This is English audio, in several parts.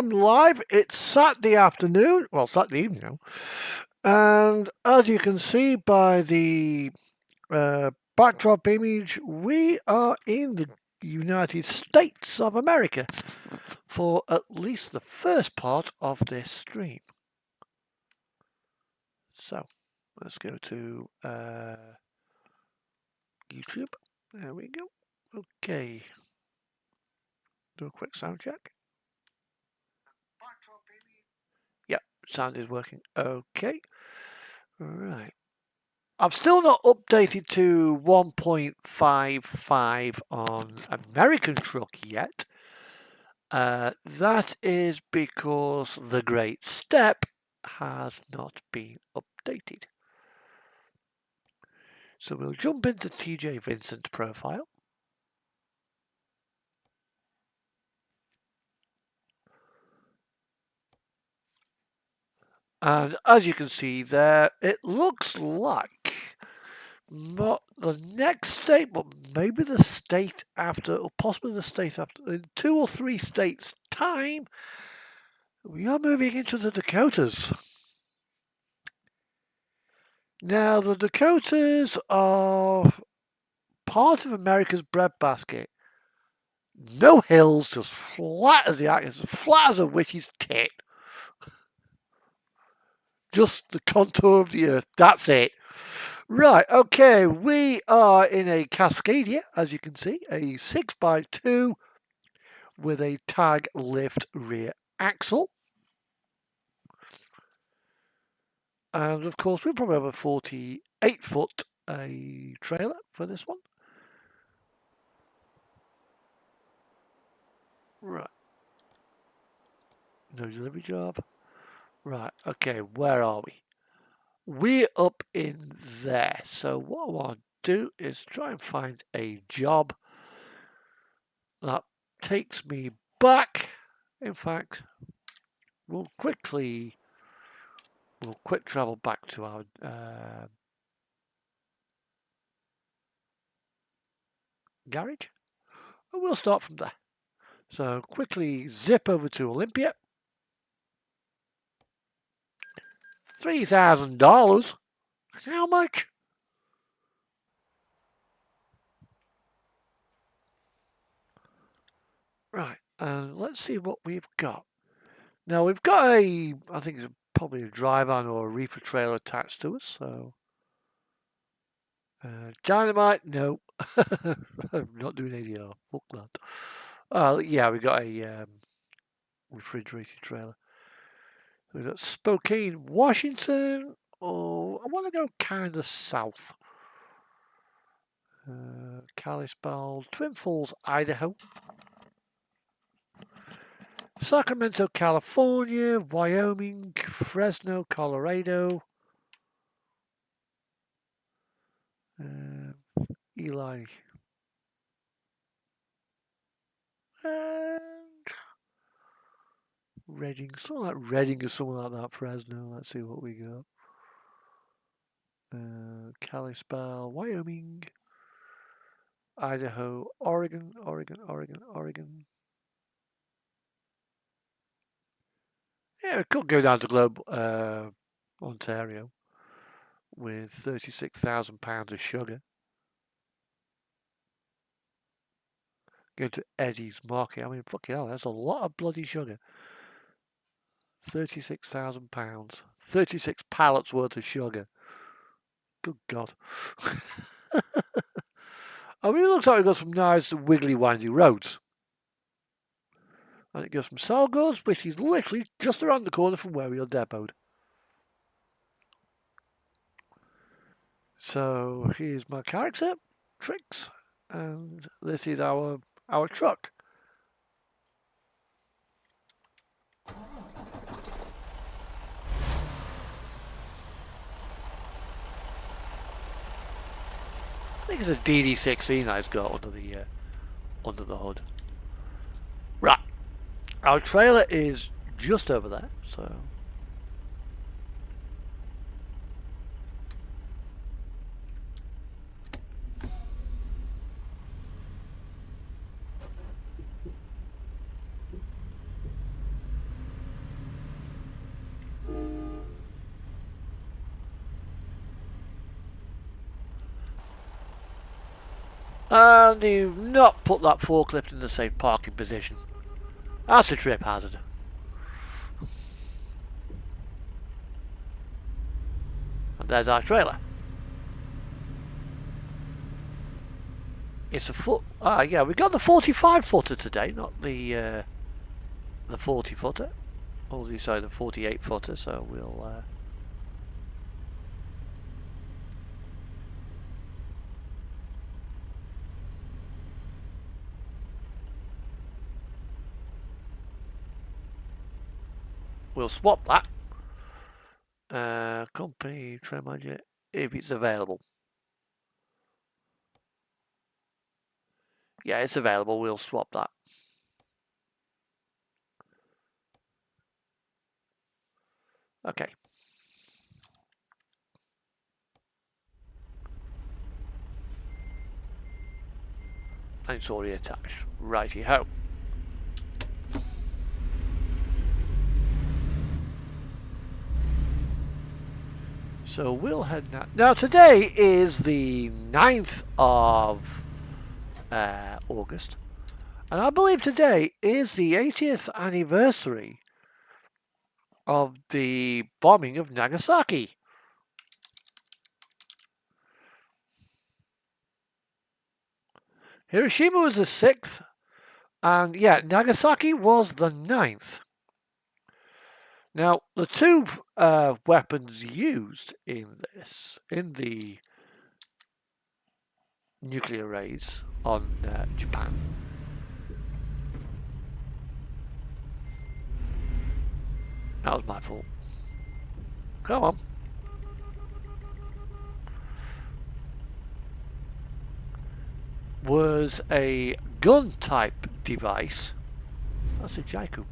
am live. It's Saturday afternoon, well, Saturday evening now. And as you can see by the backdrop image, we are in the United States of America for at least the first part of this stream. So let's go to YouTube. There we go. Okay. Do a quick sound check. Yep, sound is working. Okay. Right. I've still not updated to 1.55 on American Truck yet. That is because the Great Step has not been updated. So we'll jump into TJ Vincent's profile. And as you can see there, it looks like not the next state, but maybe the state after, or possibly the state after, in 2 or 3 states' time, we are moving into the Dakotas. Now, the Dakotas are part of America's breadbasket. No hills, just flat as flat as a witch's tit. Just the contour of the earth. That's it. Right, okay, we are in a Cascadia, as you can see, a 6x2 with a tag lift rear axle. And of course, we probably have a 48-foot trailer for this one. Right. No delivery job. Right, okay, where are we? We're up in there. So what I want to do is try and find a job that takes me back. In fact, we'll quick travel back to our garage, and we'll start from there. So quickly zip over to Olympia. $3,000. How much? Right, and let's see what we've got. Now we've got I think it's probably a drive on or a reefer trailer attached to us. So dynamite, no. I'm not doing ADR. Fuck that. Yeah, we got a refrigerated trailer. We've got Spokane, Washington. Oh, I want to go kind of south. Kalispell, Twin Falls, Idaho. Sacramento, California, Wyoming, Fresno, Colorado. Eli. And Reading, something like Reading or something like that, Fresno. Let's see what we got. Kalispell, Wyoming, Idaho, Oregon. Yeah, we could go down to Globe, Ontario, with 36,000 pounds of sugar. Go to Eddie's Market. I mean, fucking hell, that's a lot of bloody sugar. 36,000 pounds. 36 pallets worth of sugar. Good God. I mean, it looks like we've got some nice wiggly windy roads. And it goes from Salgos, which is literally just around the corner from where we are depoted. So here's my character, Trix, and this is our truck. I think it's a DD16 that it's got under the hood. Right, our trailer is just over there, so. And you've not put that forklift in the safe parking position. That's a trip hazard. And there's our trailer. It's a foot. Ah, yeah, we got the 45 footer today, not the 40 footer. Oh, sorry, the 48 footer. So we'll swap that. Company trim budget if it's available. Yeah, it's available. We'll swap that. Okay. And it's already attached. Righty ho. So we'll head now. Now today is the 9th of August. And I believe today is the 80th anniversary of the bombing of Nagasaki. Hiroshima was the 6th, and yeah, Nagasaki was the 9th. Now, the two weapons used in the nuclear raids on Japan, that was my fault. Come on. Was a gun type device. That's a Jaiku.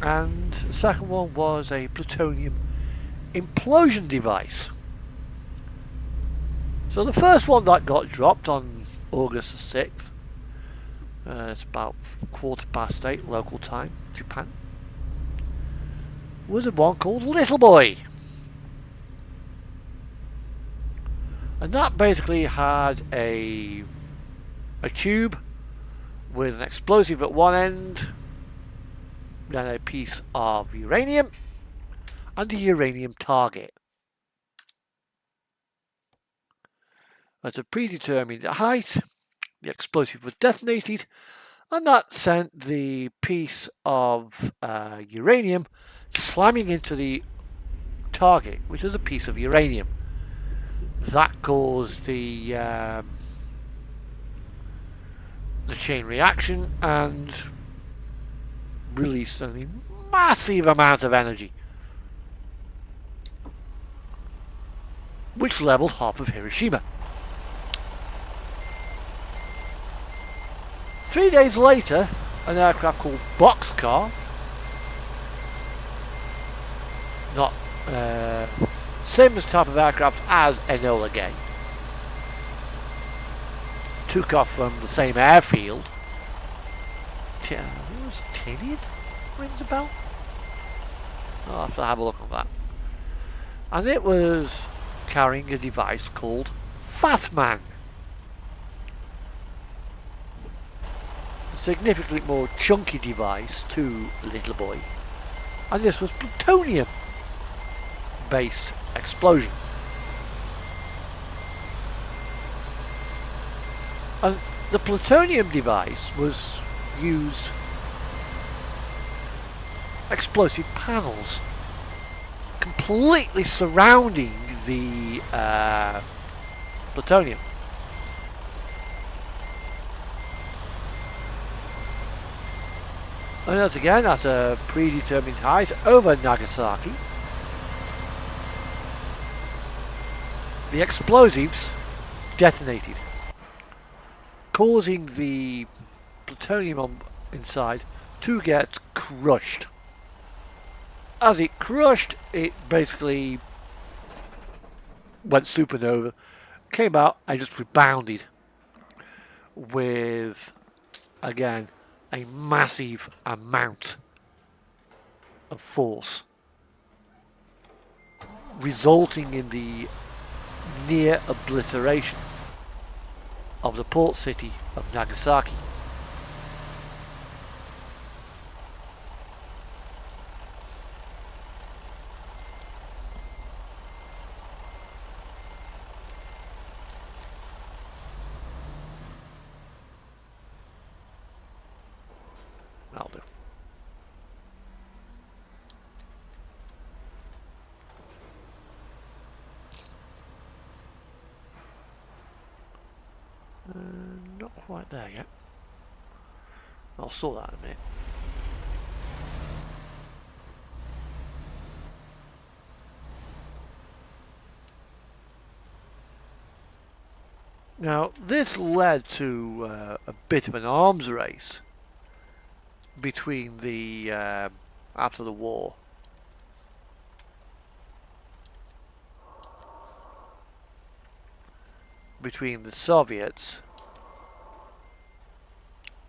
And the second one was a plutonium implosion device. So the first one that got dropped on August the 6th, it's about 8:15 local time, Japan, was a one called Little Boy. And that basically had a tube with an explosive at one end, then a piece of uranium, and a uranium target. At a predetermined height, the explosive was detonated, and that sent the piece of uranium slamming into the target, which was a piece of uranium. That caused the chain reaction and released a massive amount of energy, which leveled half of Hiroshima. 3 days later, an aircraft called Boxcar, not same type of aircraft as Enola Gay, took off from the same airfield. Was it Tinian? Rings a bell? I'll have to have a look at that. And it was carrying a device called Fat Man. A significantly more chunky device to Little Boy. And this was plutonium based explosion. And the plutonium device was used explosive panels completely surrounding the plutonium. And once again, at a predetermined height over Nagasaki, the explosives detonated, causing the plutonium inside to get crushed. As it crushed, it basically went supernova, came out and just rebounded with, again, a massive amount of force, resulting in the near obliteration of the port city of Nagasaki. That'll do. Not quite there yet. I'll sort that in a minute. Now, this led to a bit of an arms race between the after the war. Between the Soviets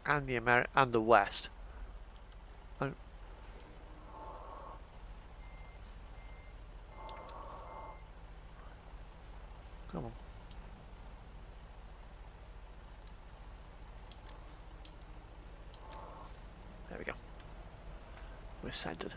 and the West. And come on. There we go. We're centered.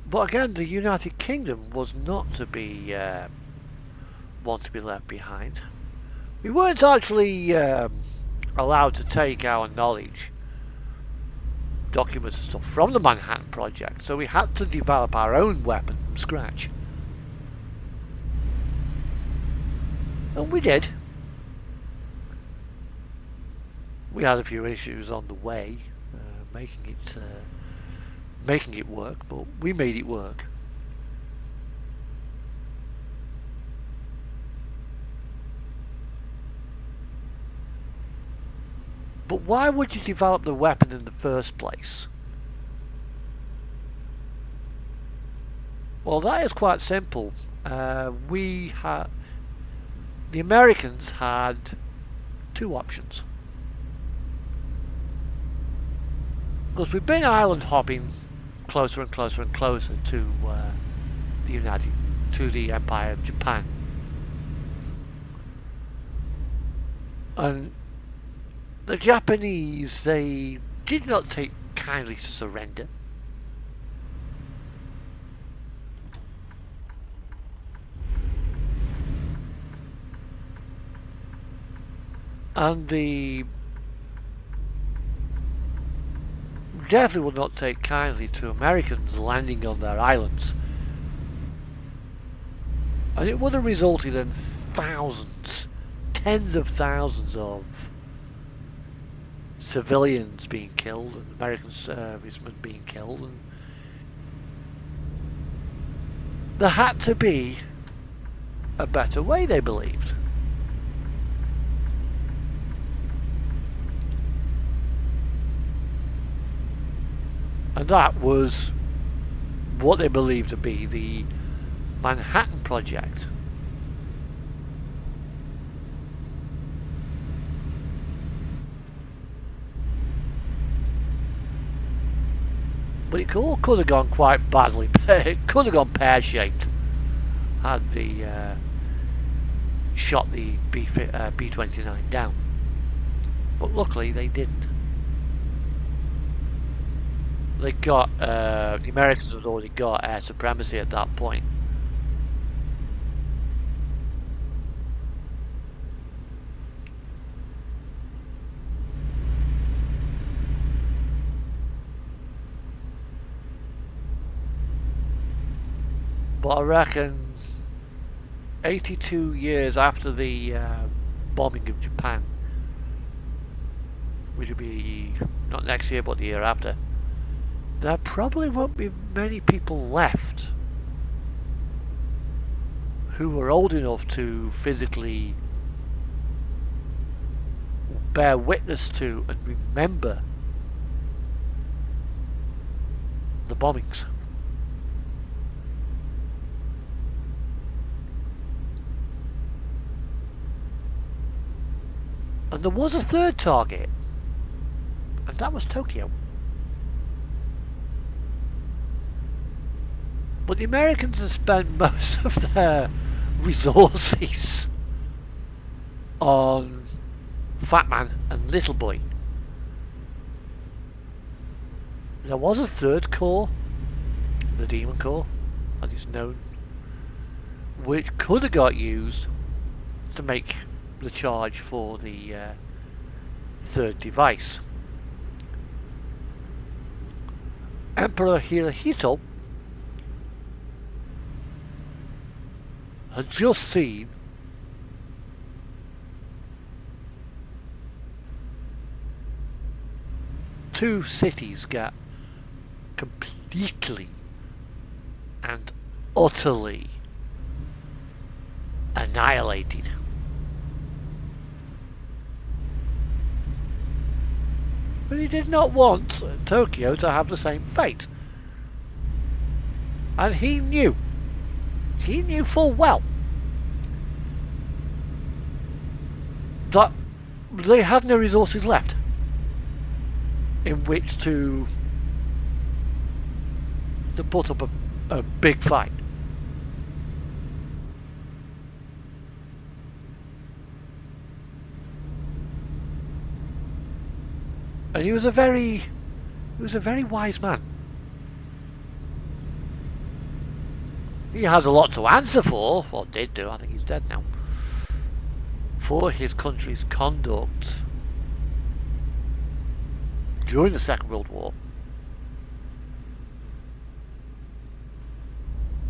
But again, the United Kingdom was not to be one to be left behind. We weren't actually allowed to take our knowledge, documents and stuff from the Manhattan Project, so we had to develop our own weapon from scratch. And we did. We had a few issues on the way, making it work, but we made it work. But why would you develop the weapon in the first place? Well, that is quite simple. The Americans had two options. Because we've been island hopping closer and closer and closer to the Empire of Japan, and the Japanese, they did not take kindly to surrender. And they definitely would not take kindly to Americans landing on their islands. And it would have resulted in thousands, tens of thousands of civilians being killed and American servicemen being killed. And there had to be a better way, they believed. And that was what they believed to be the Manhattan Project. But it all could have gone quite badly. It could have gone pear-shaped had the shot the B-29 down. But luckily they didn't. They got the Americans had already got air supremacy at that point. But I reckon 82 years after the bombing of Japan, which will be not next year but the year after, there probably won't be many people left who were old enough to physically bear witness to and remember the bombings. And there was a third target, and that was Tokyo. But the Americans have spent most of their resources on Fat Man and Little Boy. There was a third corps, the Demon Corps, as it's known, which could have got used to make the charge for the third device. Emperor Hirohito had just seen two cities get completely and utterly annihilated. But he did not want Tokyo to have the same fate. And he knew full well that they had no resources left in which to put up a big fight. And he was a very wise man. He has a lot to answer for, or did do, I think he's dead now, for his country's conduct during the Second World War.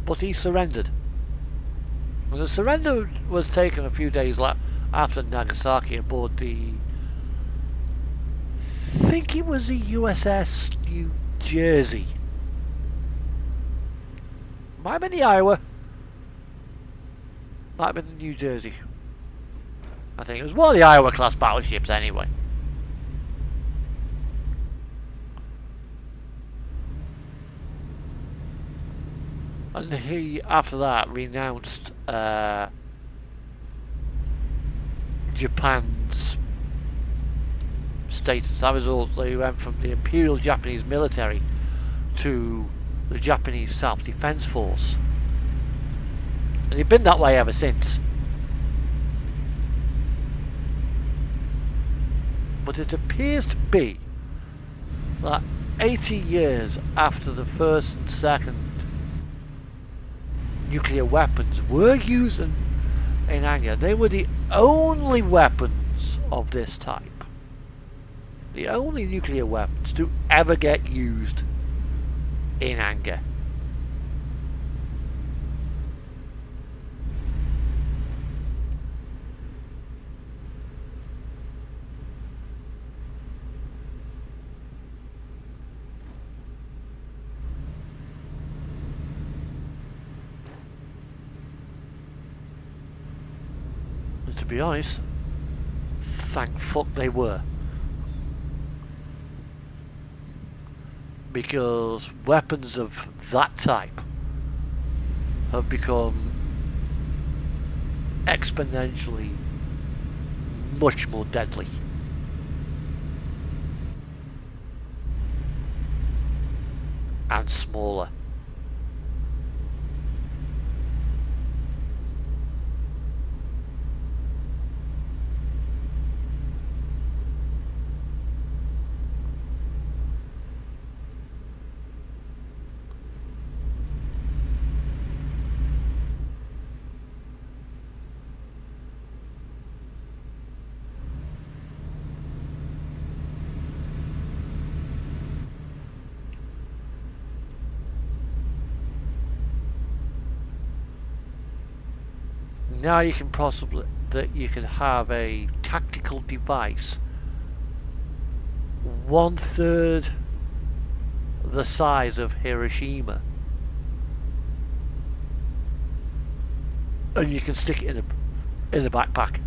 But he surrendered. And the surrender was taken a few days after Nagasaki aboard the, I think it was the USS New Jersey. Might have been the Iowa. Might have been the New Jersey. I think it was one of the Iowa class battleships anyway. And he, after that, renounced Japan's status. As a result, they went from the Imperial Japanese military to the Japanese Self-Defense Force. And they've been that way ever since. But it appears to be that 80 years after the first and second nuclear weapons were used in anger, they were the only weapons of this type. The only nuclear weapons to ever get used in anger. And to be honest, thank fuck they were. Because weapons of that type have become exponentially much more deadly. And smaller. Now you can possibly have a tactical device 1/3 the size of Hiroshima, and you can stick it in a backpack.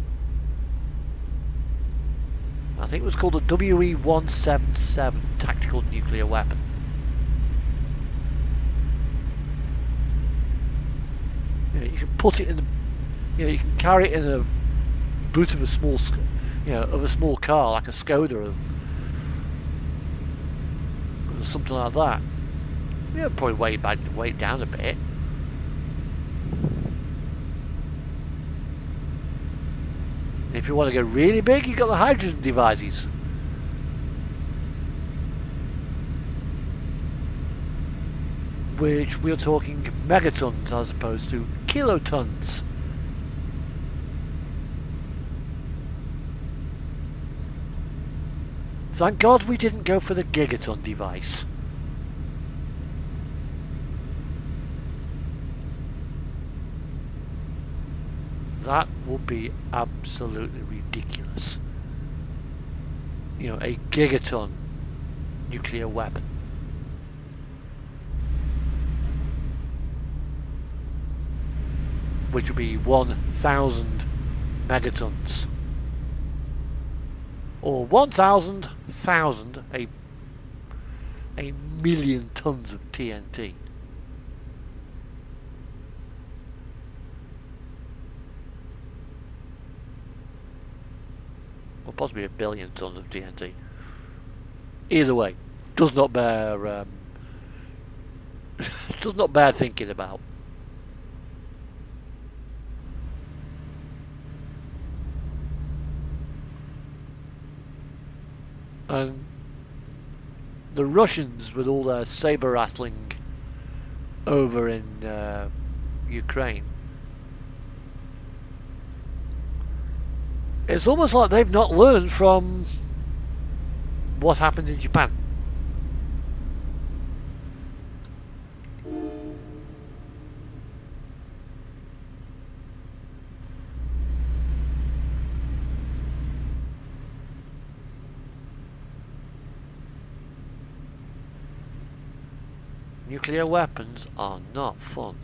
I think it was called a WE-177 tactical nuclear weapon. You can put it in the, you can carry it in a boot of a small of a small car like a Skoda or something like that. Probably weigh it down a bit. If you want to go really big, you've got the hydrogen devices. Which we're talking megatons as opposed to kilotons. Thank God we didn't go for the gigaton device. That would be absolutely ridiculous. A gigaton nuclear weapon. Which would be 1,000 megatons. Or 1,000, a million tons of TNT. Or possibly a billion tons of TNT. Either way, does not bear thinking about. And the Russians, with all their saber rattling over in Ukraine, it's almost like they've not learned from what happened in Japan. Nuclear weapons are not fun.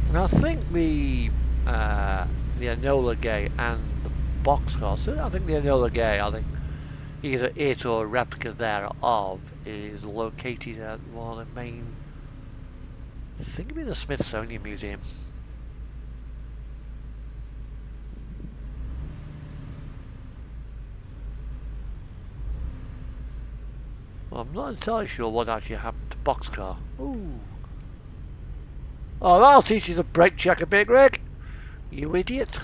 And I think the Enola Gay and the boxcar, so I think the Enola Gay, either it or a replica thereof is located at one of the main, I think it'd be the Smithsonian Museum. Well, I'm not entirely sure what actually happened to boxcar. Ooh. Oh, that'll teach you to brake check a bit, Greg. You idiot.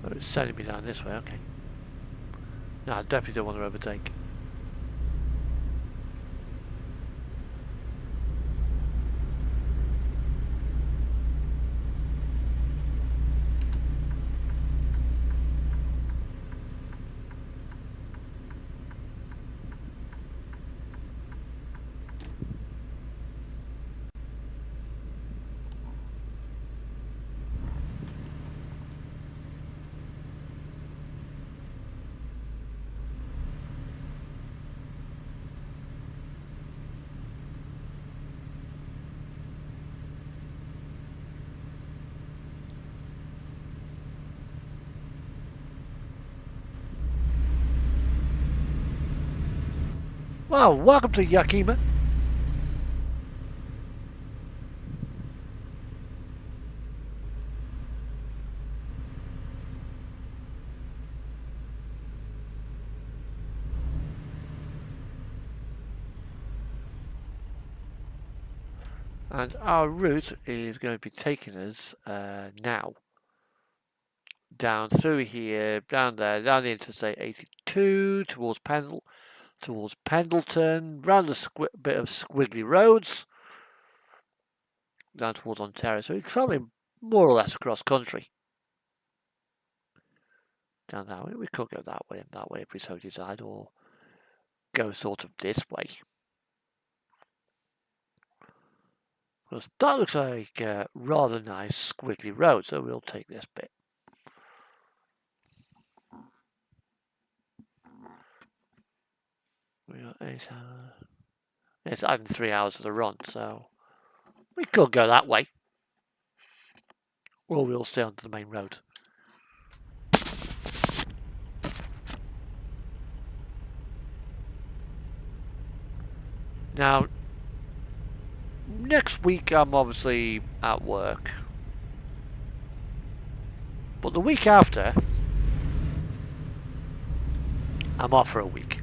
Oh, it's sending me down this way, okay. No, I definitely don't want to overtake. Well, welcome to Yakima. And our route is going to be taking us now down through here, down there, down the Interstate 82 towards Pendleton, round a bit of squiggly roads, down towards Ontario. So we're travelling more or less across country. Down that way, we could go that way and that way if we so desired, or go sort of this way. Because that looks like a rather nice squiggly road, so we'll take this bit. We got 8 hours. It's adding 3 hours to the run, so we could go that way. Or we'll stay onto the main road. Now, next week I'm obviously at work. But the week after, I'm off for a week.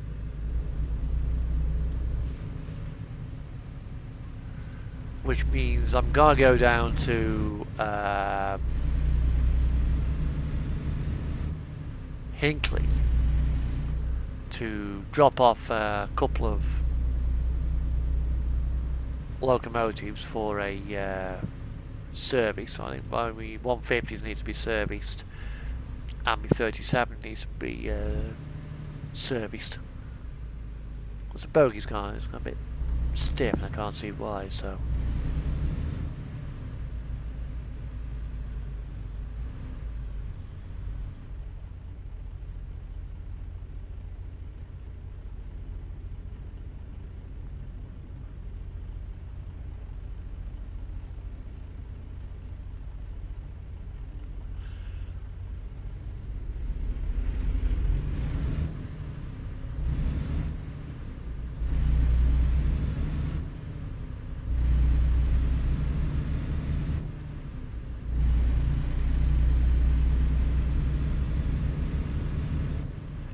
Which means I'm going to go down to Hinckley to drop off a couple of locomotives for a service. I think my 150s need to be serviced and my 37 needs to be serviced. Because the bogey's gone, it's gone a bit stiff and I can't see why, so.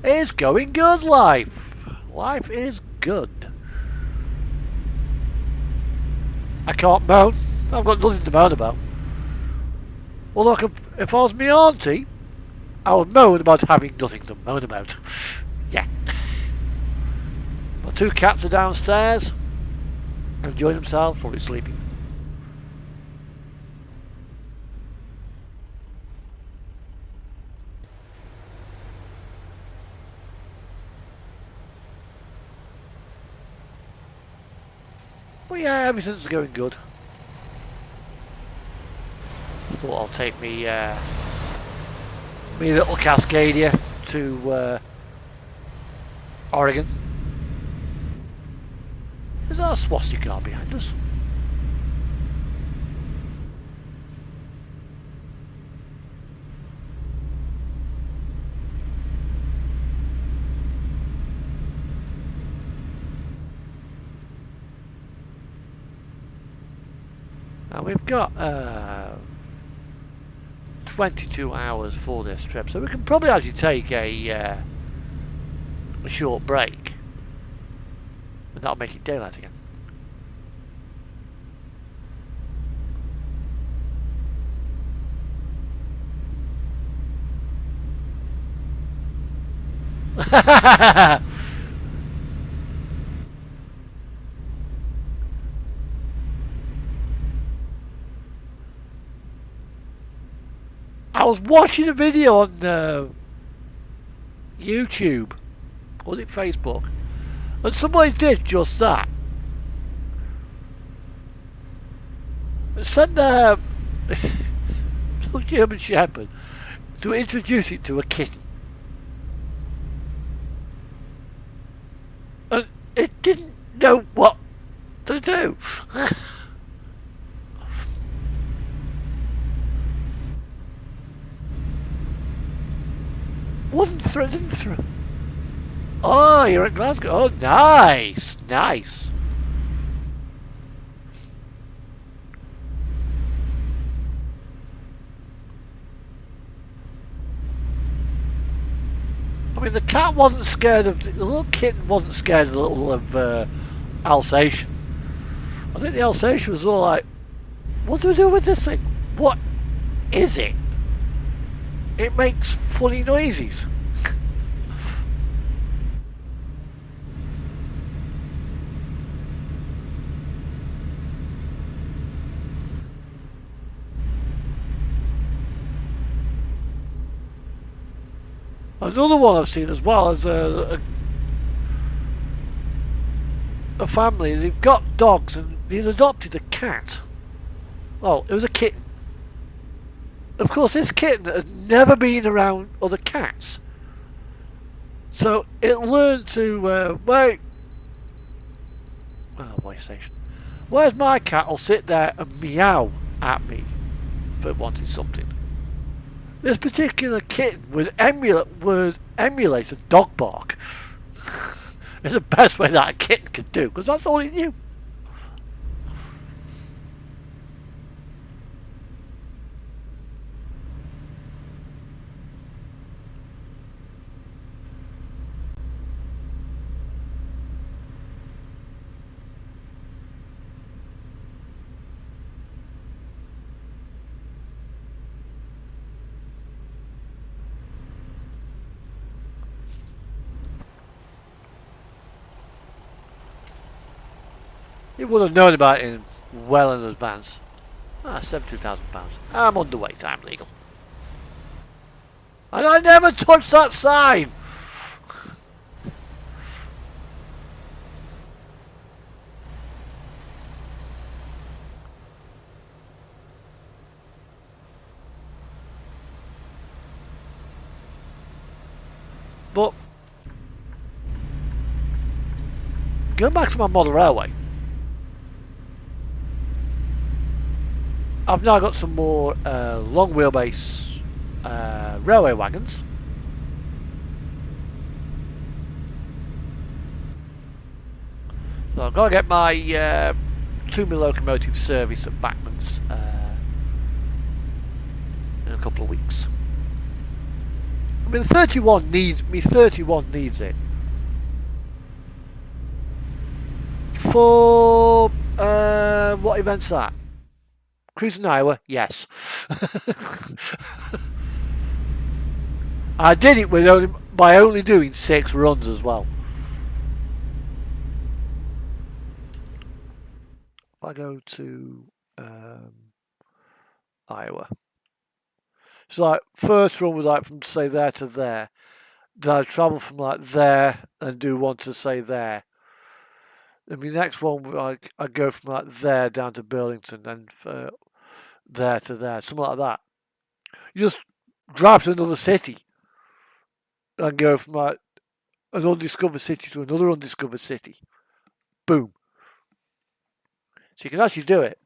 It's going good, life. Life is good. I can't moan. I've got nothing to moan about. Well, look, if I was me auntie, I would moan about having nothing to moan about. Yeah. My 2 cats are downstairs, enjoying themselves, probably sleeping. But yeah, everything's going good. Thought I'll take me little Cascadia to Oregon. Is that a swastika behind us? Now we've got 22 hours for this trip, so we can probably actually take a short break, and that'll make it daylight again. I was watching a video on YouTube, or was it Facebook, and somebody did just that. Sent their little German Shepherd to introduce it to a kitten. And it didn't know what to do. Didn't throw. Oh, you're at Glasgow. Oh, nice, nice. I mean, the cat wasn't scared of the little kitten. Wasn't scared of the little Alsatian. I think the Alsatian was all like, "What do we do with this thing? What is it? It makes funny noises." Another one I've seen as well is a family. They've got dogs and they've adopted a cat. Well, it was a kitten. Of course, this kitten had never been around other cats, so it learned to wait. Oh, wait station. Where's my cat? I'll sit there and meow at me if it wanted something. This particular kitten would emulate a dog bark. It's the best way that a kitten could do, because that's all it knew. He would have known about it well in advance. £72,000. I'm underweight, I'm legal. And I never touched that sign! But going back to my model railway, I've now got some more long wheelbase railway wagons. So I've got to get my 2mm locomotive service at Bachmann's in a couple of weeks. I mean, the 31 needs it. For what event's that? Cruising Iowa, yes. I did it with by only doing 6 runs as well. If I go to Iowa, so like first run was like from say there to there. Then I travel from like there and do one to say there. And my next one, I go from like there down to Burlington, and there to there, something like that. You just drive to another city and go from like an undiscovered city to another undiscovered city. Boom. So you can actually do it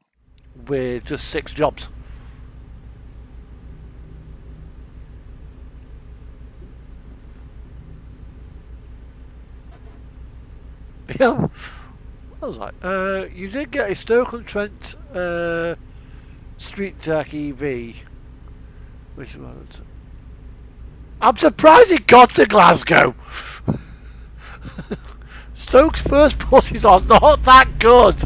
with just 6 jobs. Yeah. I was like, you did get a Stoke-on-Trent Street Deck EV. Which one? I'm surprised it got to Glasgow. Stoke's first buses are not that good.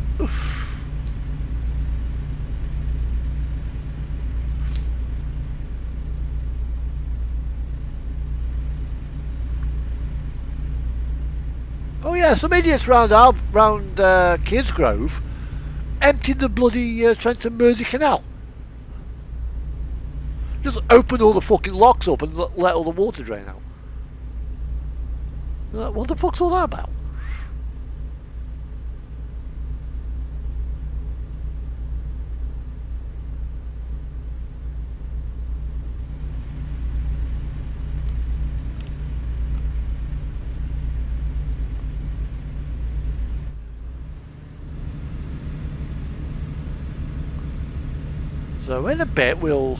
Oh yeah, some idiots round Kids Grove emptied the bloody Trent and Mersey Canal. Just open all the fucking locks up and let all the water drain out. What the fuck's all that about? So in a bit we'll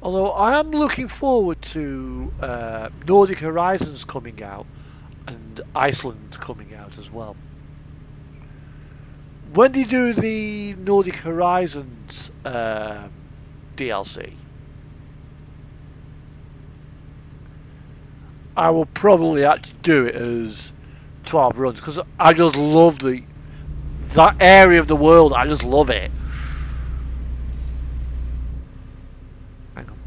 although I am looking forward to Nordic Horizons coming out and Iceland coming out as well. When do you do the Nordic Horizons DLC? I will probably actually do it as 12 runs because I just love that area of the world. I just love it. Hang on.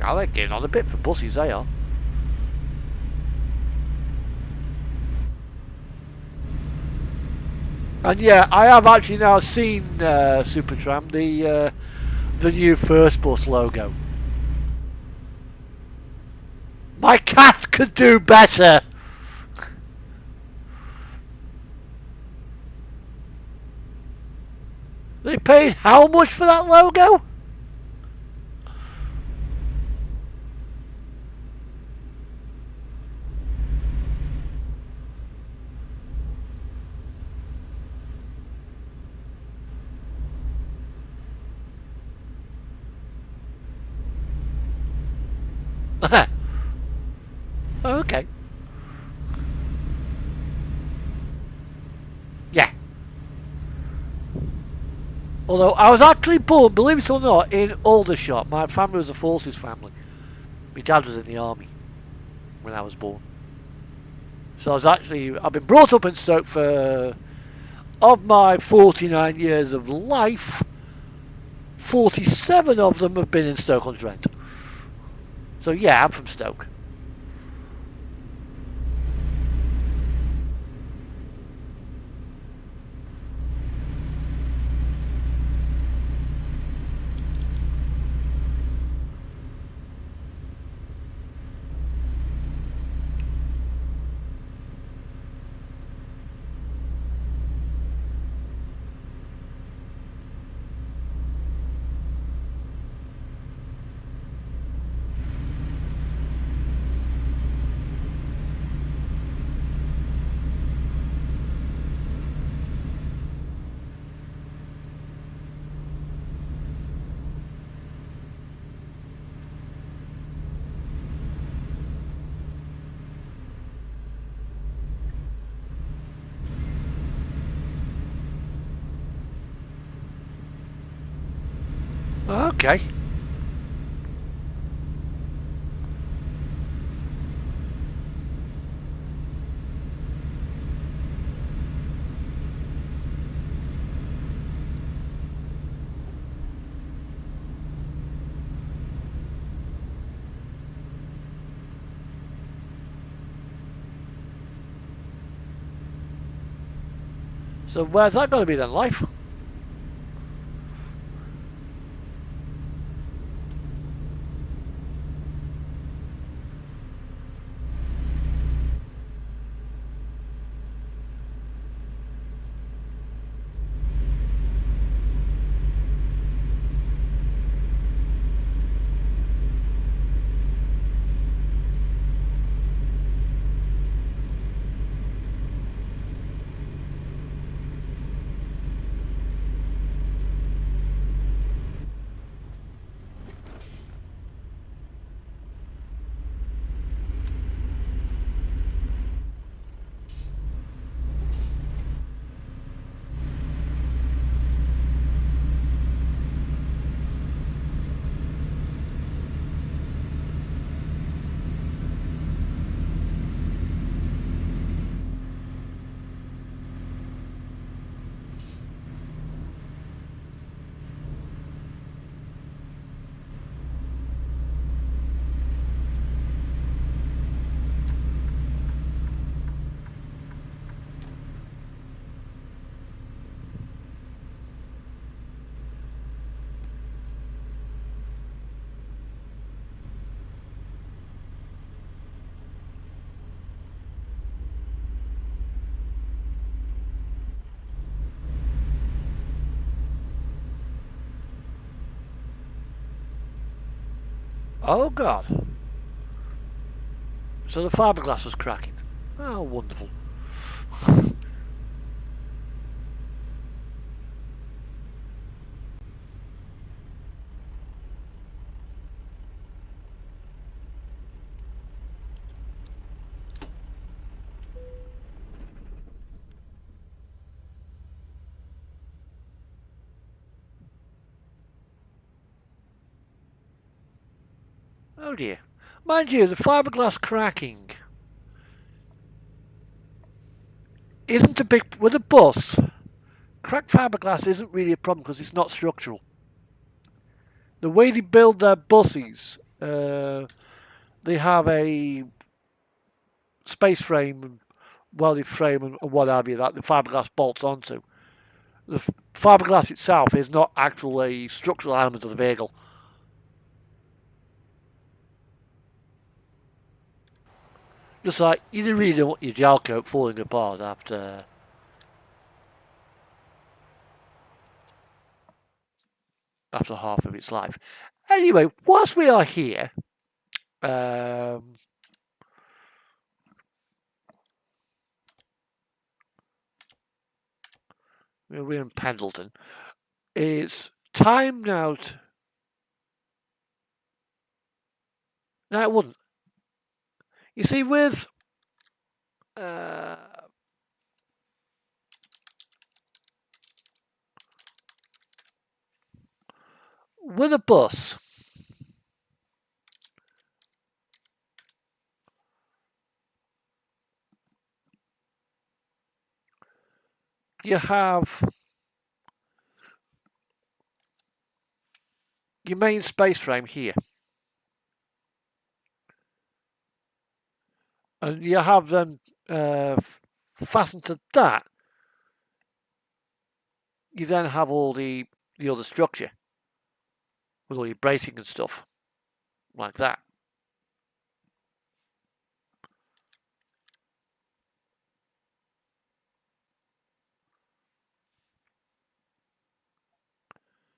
I like getting on a bit for buses, they are. And yeah, I have actually now seen Supertram, the new First Bus logo. My cat could do better. They paid how much for that logo? Okay. Yeah. Although I was actually born, believe it or not, in Aldershot. My family was a Forces family. My dad was in the army when I was born. So I've been brought up in Stoke for, of my 49 years of life, 47 of them have been in Stoke-on-Trent. So yeah, I'm from Stoke. Okay. So where's that going to be then, life? Oh God. So the fiberglass was cracking. Oh, wonderful. Oh dear. Mind you, the fiberglass cracking isn't a big... With a bus, cracked fiberglass isn't really a problem because it's not structural. The way they build their buses, they have a space frame, welded frame and what have you that the fiberglass bolts onto. The fiberglass itself is not actually a structural element of the vehicle. Just like you really don't want your gel coat falling apart after half of its life. Anyway, whilst we are here, we're in Pendleton. It's time now to... No, it wouldn't. You see, with a bus, you have your main space frame here. And you have them fastened to that. You then have all the other structure with all your bracing and stuff like that.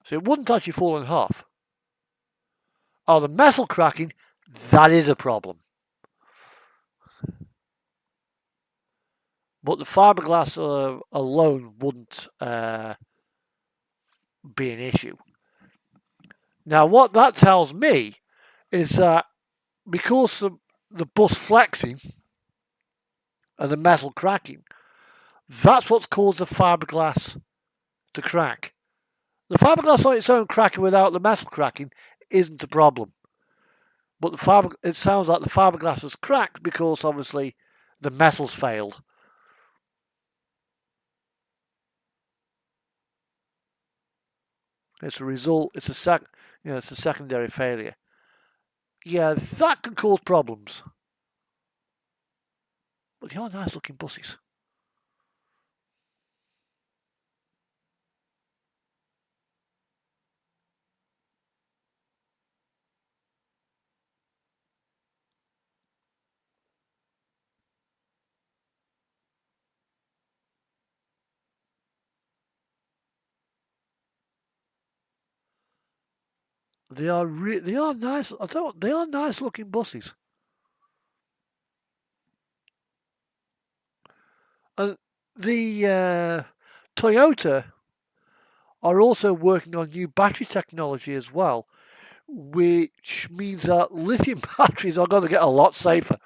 So it wouldn't actually fall in half. Oh, the metal cracking, that is a problem. But the fiberglass alone wouldn't be an issue. Now, what that tells me is that because the bus flexing and the metal cracking, that's what's caused the fiberglass to crack. The fiberglass on its own cracking without the metal cracking isn't a problem. But it sounds like the fiberglass has cracked because obviously the metal's failed. It's a result. It's a secondary failure. Yeah, that can cause problems. But they are nice looking buses. They are nice. They are nice looking buses. And the Toyota are also working on new battery technology as well, which means that lithium batteries are going to get a lot safer.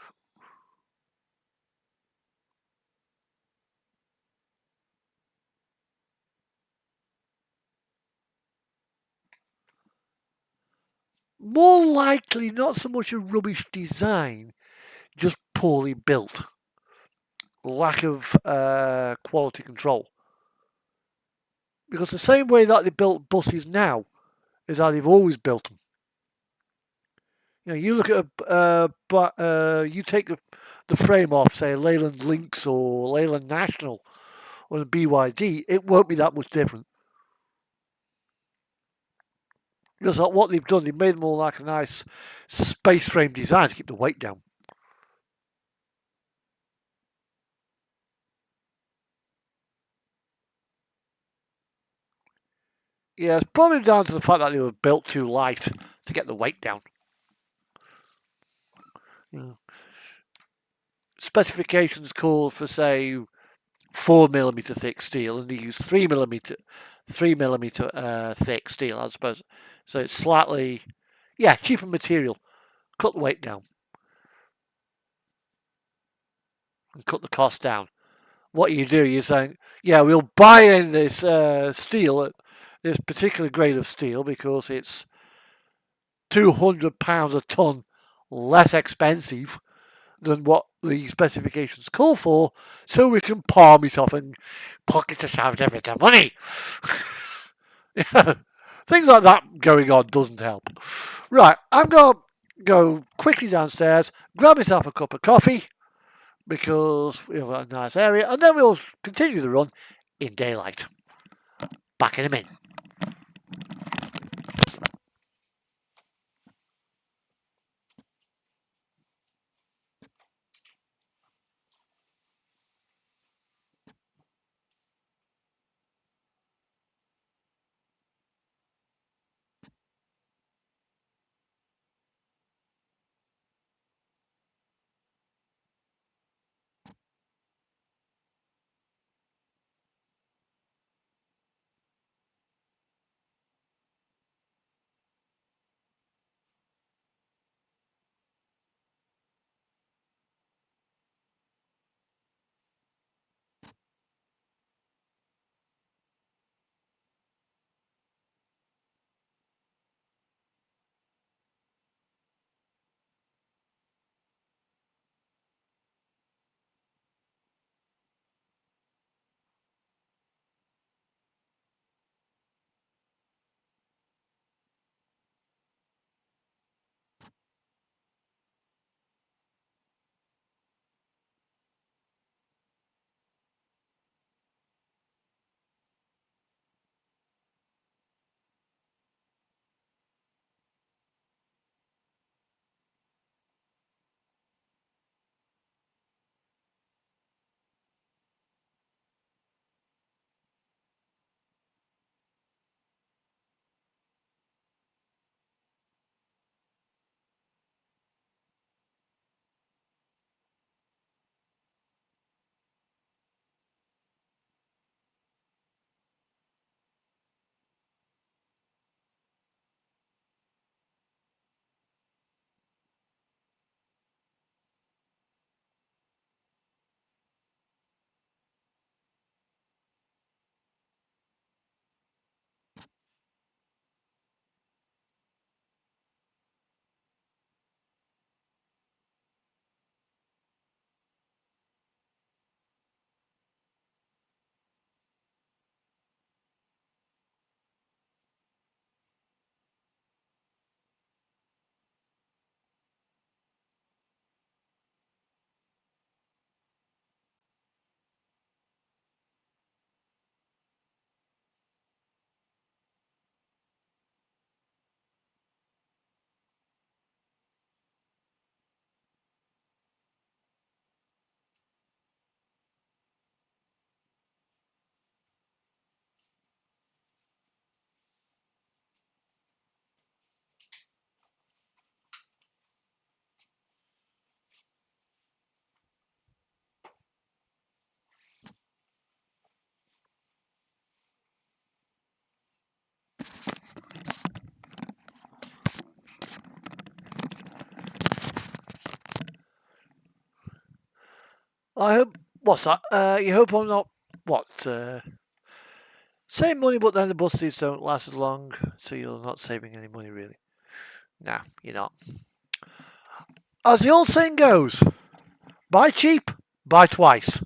More likely, not so much a rubbish design, just poorly built. Lack of quality control. Because the same way that they built buses now is how they've always built them. You know, you look at you take the frame off, say, Leyland Lynx or Leyland National or a BYD, it won't be that much different. Because like what they've done, they've made them all like a nice space frame design to keep the weight down. Yeah, it's probably down to the fact that they were built too light to get the weight down. Specifications call for, say, 4mm thick steel, and they use 3mm thick steel, I suppose. So it's slightly, cheaper material. Cut the weight down and cut the cost down. What you do, you're saying, we'll buy in this steel, this particular grade of steel, because it's £200 a ton less expensive than what the specifications call for, so we can palm it off and pocket ourselves a bit of money. Things like that going on doesn't help. Right, I'm going to go quickly downstairs, grab myself a cup of coffee, because we have a nice area, and then we'll continue the run in daylight. Back in a minute. I hope. What's that? You hope I'm not. What? Save money, but then the buses don't last as long, so you're not saving any money, really. Nah, you're not. As the old saying goes, buy cheap, buy twice.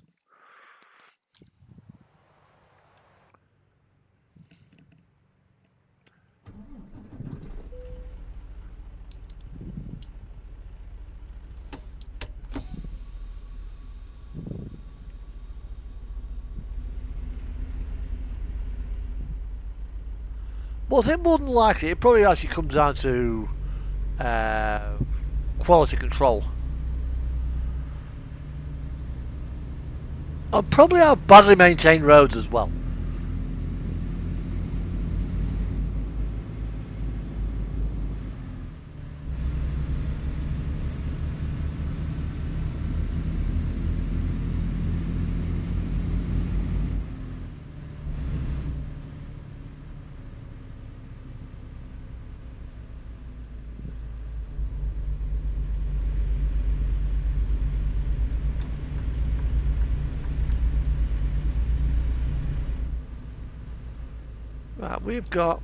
Well, I think more than likely it probably actually comes down to quality control. And probably our badly maintained roads as well. Right, we've got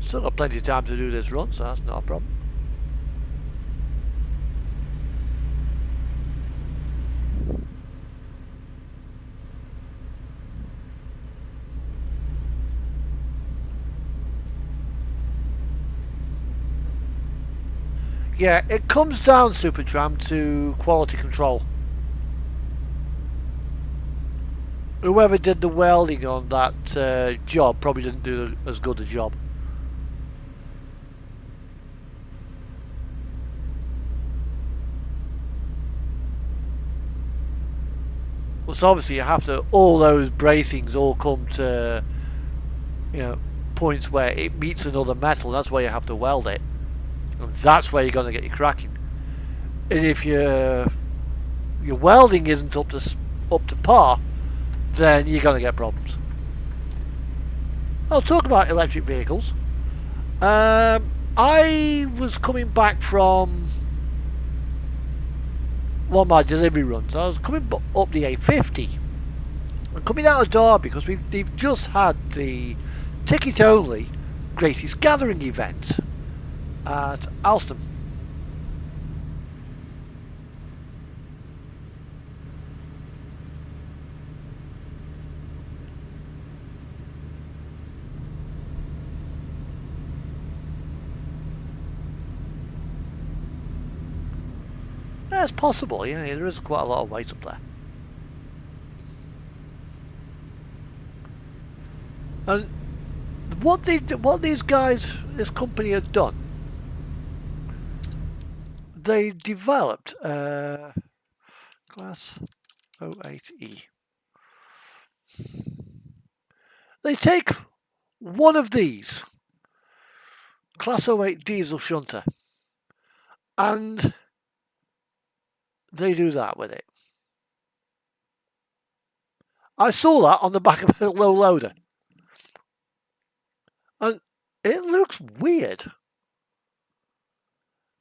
still got plenty of time to do this run, so that's not a problem. Yeah, it comes down, Supertramp, to quality control. Whoever did the welding on that job probably didn't do as good a job. Well, so obviously you have to, all those bracings all come to, points where it meets another metal. That's where you have to weld it. And that's where you're going to get your cracking. And if your welding isn't up to par, then you're going to get problems. I'll talk about electric vehicles. I was coming back from one of my delivery runs. I was coming up the A50. I'm coming out of Derby because they've just had the ticket-only Gracie's Gathering event at Alston. It's possible, there is quite a lot of weight up there. And what these guys, this company had done, they developed Class 08E. They take one of these Class 08 diesel shunter and they do that with it. I saw that on the back of a low loader. And it looks weird.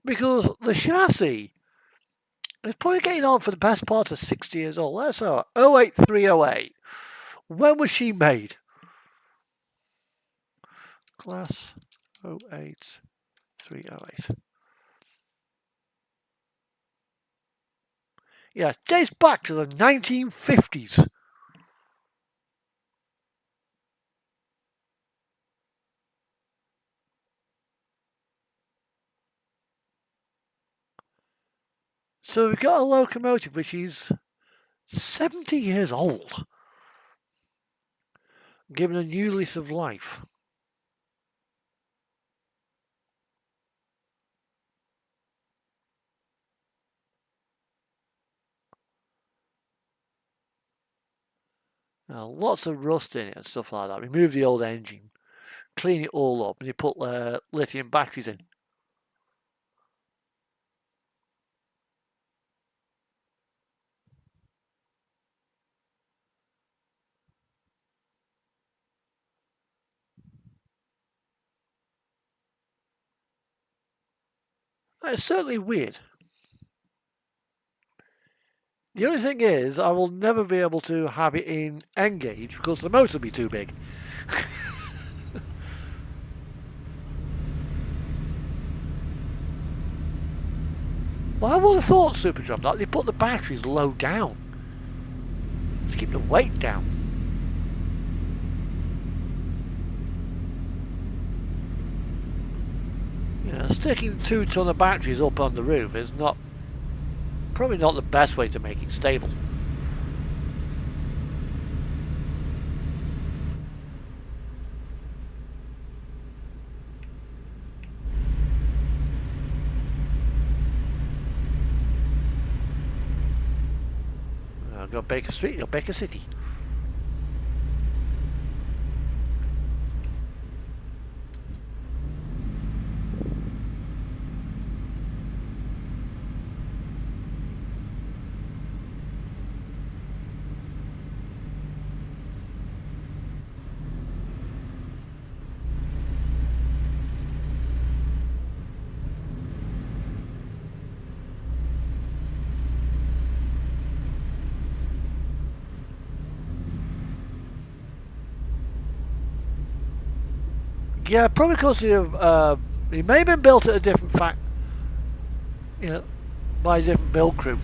Because the chassis is probably getting on for the best part of 60 years old. Let's say 08308. When was she made? Class 08308. Yeah, it dates back to the 1950s. So we've got a locomotive which is 70 years old, given a new lease of life. Now, lots of rust in it and stuff like that. Remove the old engine, clean it all up, and you put lithium batteries in. It's certainly weird. The only thing is, I will never be able to have it in N-gauge because the motor will be too big. Well, I would have thought Superdrum that they put the batteries low down to keep the weight down. Sticking 2 ton of batteries up on the roof is probably not the best way to make it stable. I've got Baker Street, got Baker City. Yeah, probably because he may have been built at a different you know, by a different build crew.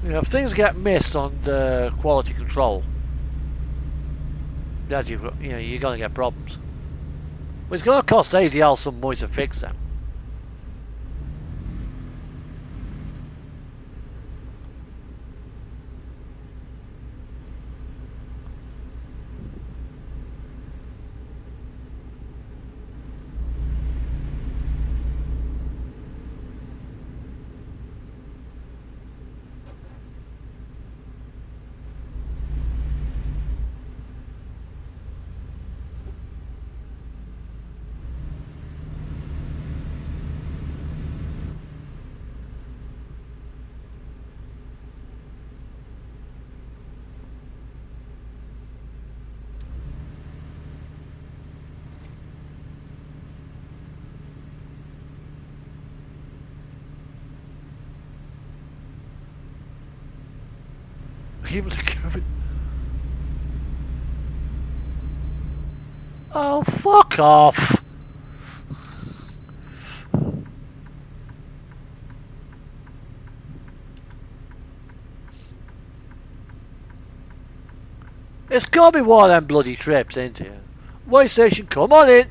If things get missed on the quality control, you're going to get problems. But it's going to cost ADL some money to fix them. Even the COVID. Oh, fuck off! It's got to be one of them bloody trips, ain't it? Way station, come on in!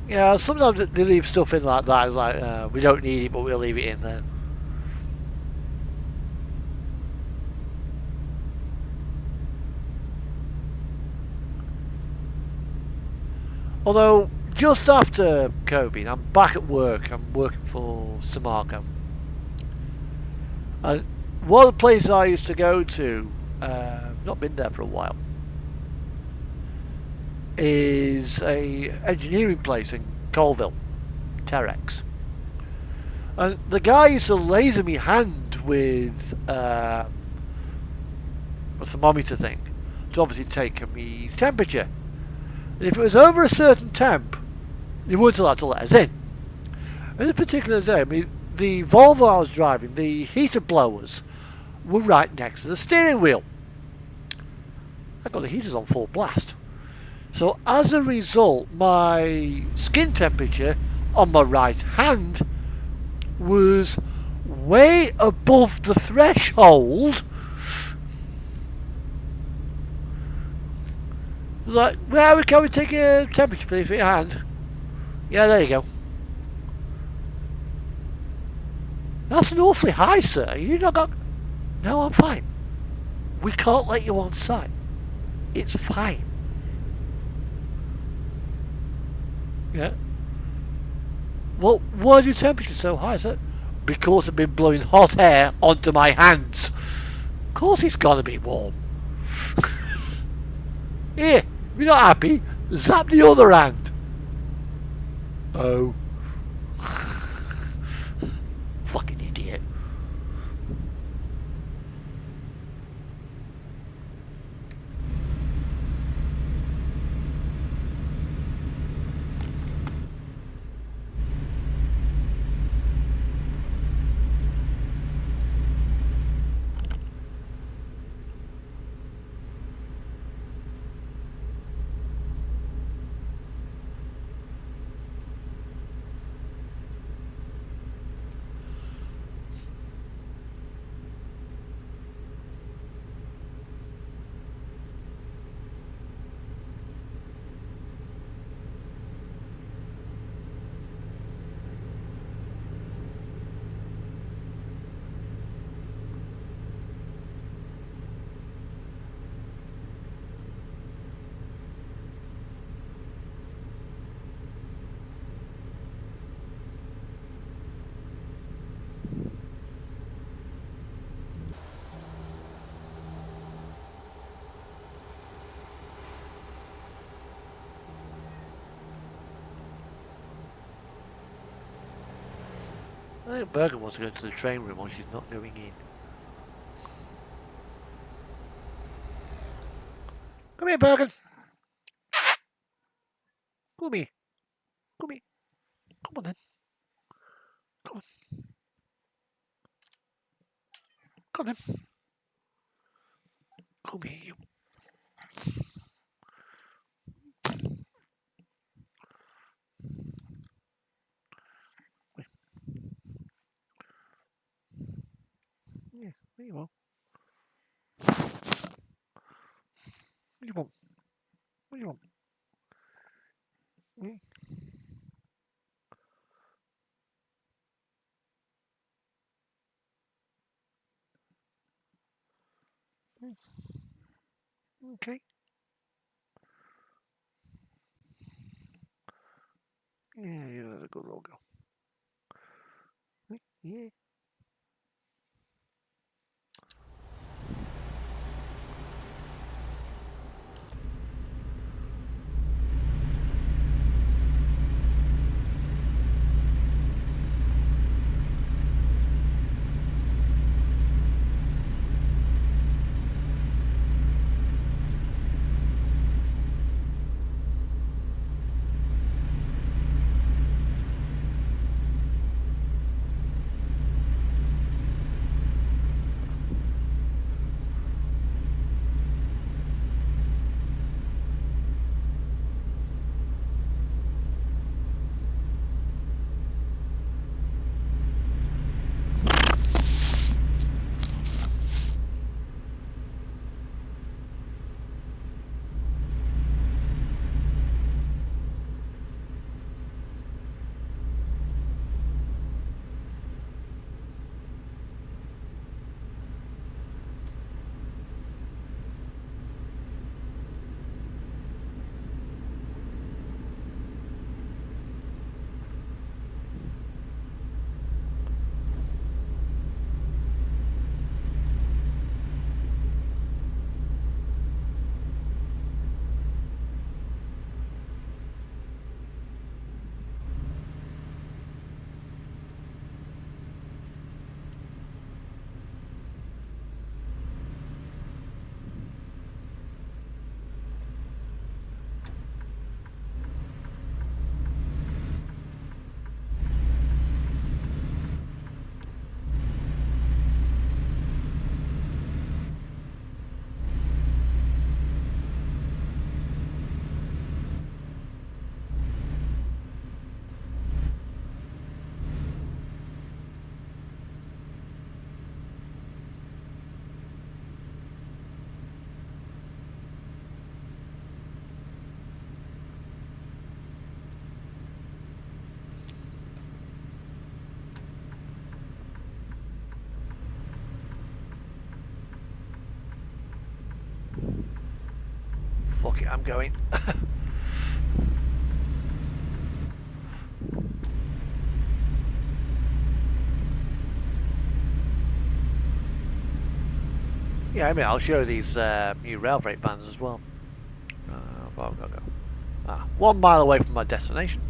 Yeah, sometimes they leave stuff in like that, like, we don't need it, but we'll leave it in there. Although, just after COVID, I'm back at work. I'm working for Samarco. And one of the places I used to go to, not been there for a while, is a engineering place in Colville, Terex. And the guy used to laser me hand with a thermometer thing to obviously take me temperature. And if it was over a certain temp, they weren't allowed to let us in. And this particular day, I mean, the Volvo I was driving, the heater blowers were right next to the steering wheel. I've got the heaters on full blast. So as a result, my skin temperature on my right hand was way above the threshold. Like, well, can we take a temperature please for your hand? Yeah, there you go. That's an awfully high, sir. You not got... No, I'm fine. We can't let you on site. It's fine. Yeah. Well, why is your temperature so high, sir? Because I've been blowing hot air onto my hands. Of course it's gonna be warm. Here, if you're not happy, zap the other hand. Oh. Fucking idiot. I think Bergen wants to go into the train room while she's not going in. Come here, Bergen. Come here. Come here. Come on then. Come on. Come on then. Come here, you. Yeah, there you are. What do you want? What do you want? Yeah. Okay. Yeah, that's a good roll go. Yeah. fuck it, I'm going. Yeah, I mean, I'll show these new rail freight bands as well. Where am I going to go? 1 mile away from my destination.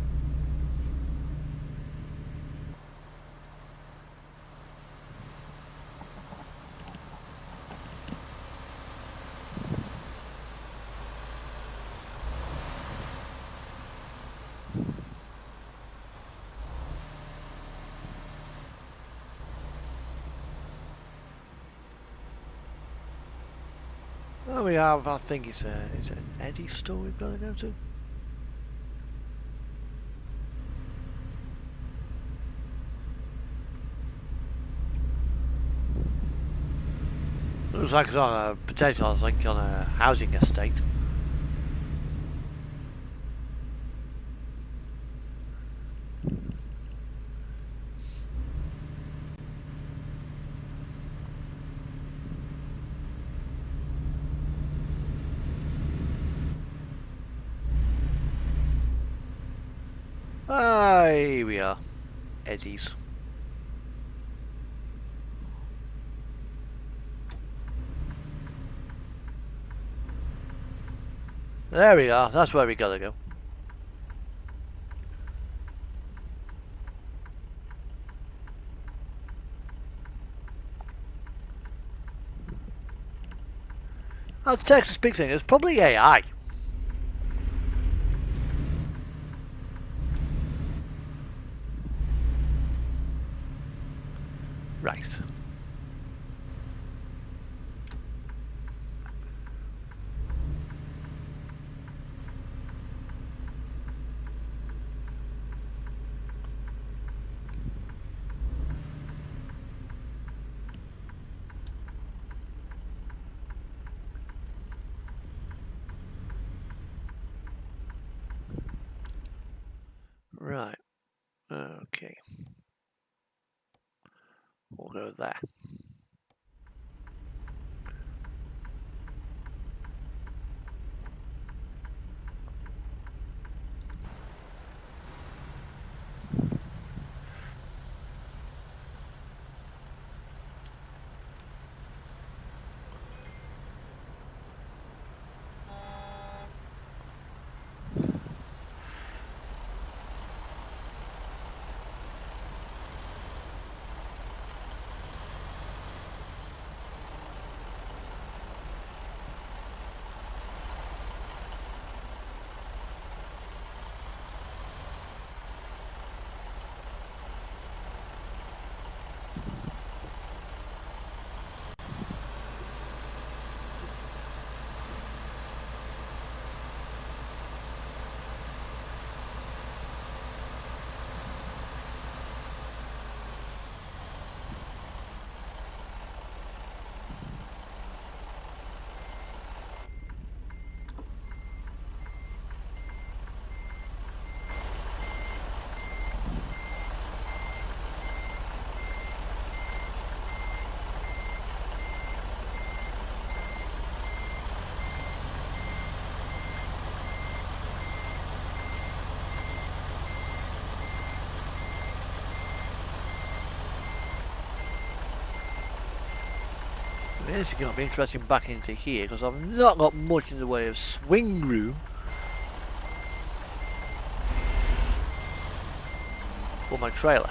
Oh, we have, I think it's an Eddie store we've got to go to. Looks like it's on a potato, I think, on a housing estate. Here we are. Eddie's. There we are, that's where we gotta go. Oh, Texas big thing, it's probably AI. Right. Right. Okay. We'll go there. This is going to be interesting back into here because I've not got much in the way of swing room for my trailer.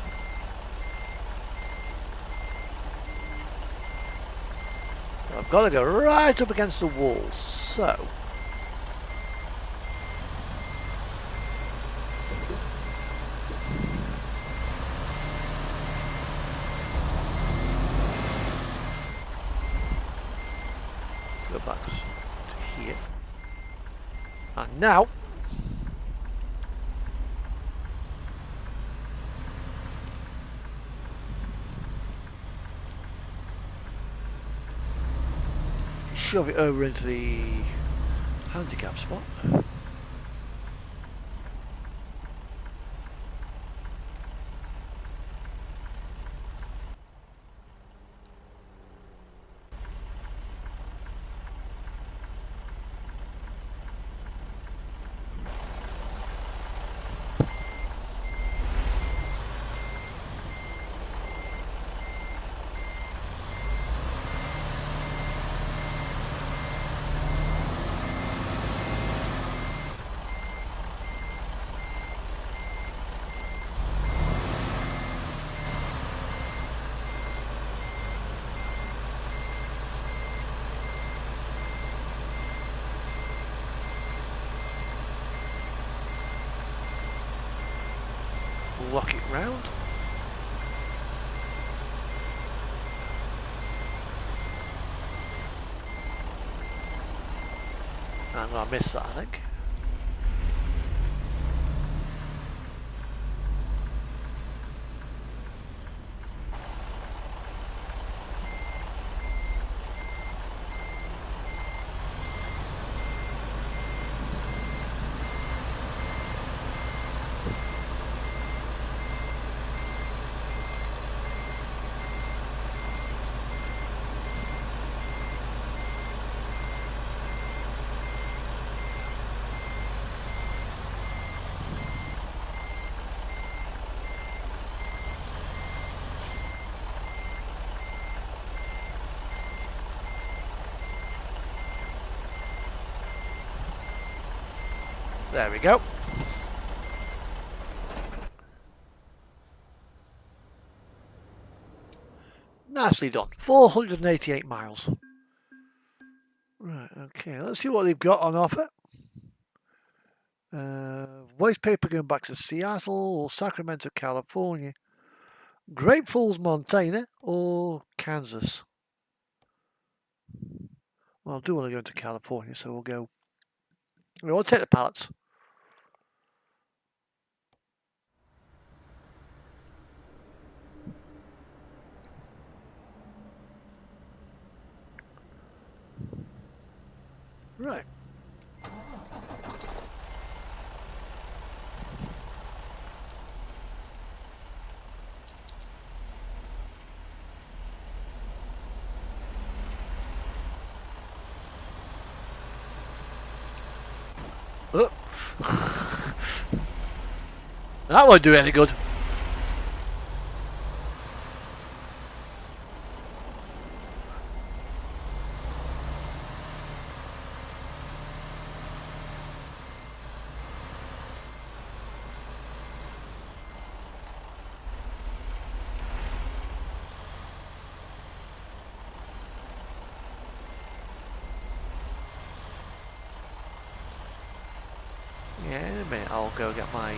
I've got to go right up against the wall, so go back to here. And now shove it over into the handicap spot. lock it round. I'm going to miss that, I think. There we go. Nicely done. 488 miles. Right, okay, let's see what they've got on offer. Waste paper going back to Seattle or Sacramento, California. Great Falls, Montana or Kansas. Well, I do want to go to California, so we'll go. We'll take the pallets. Right. Oh. That won't do any good. Yeah, in a minute I'll go get my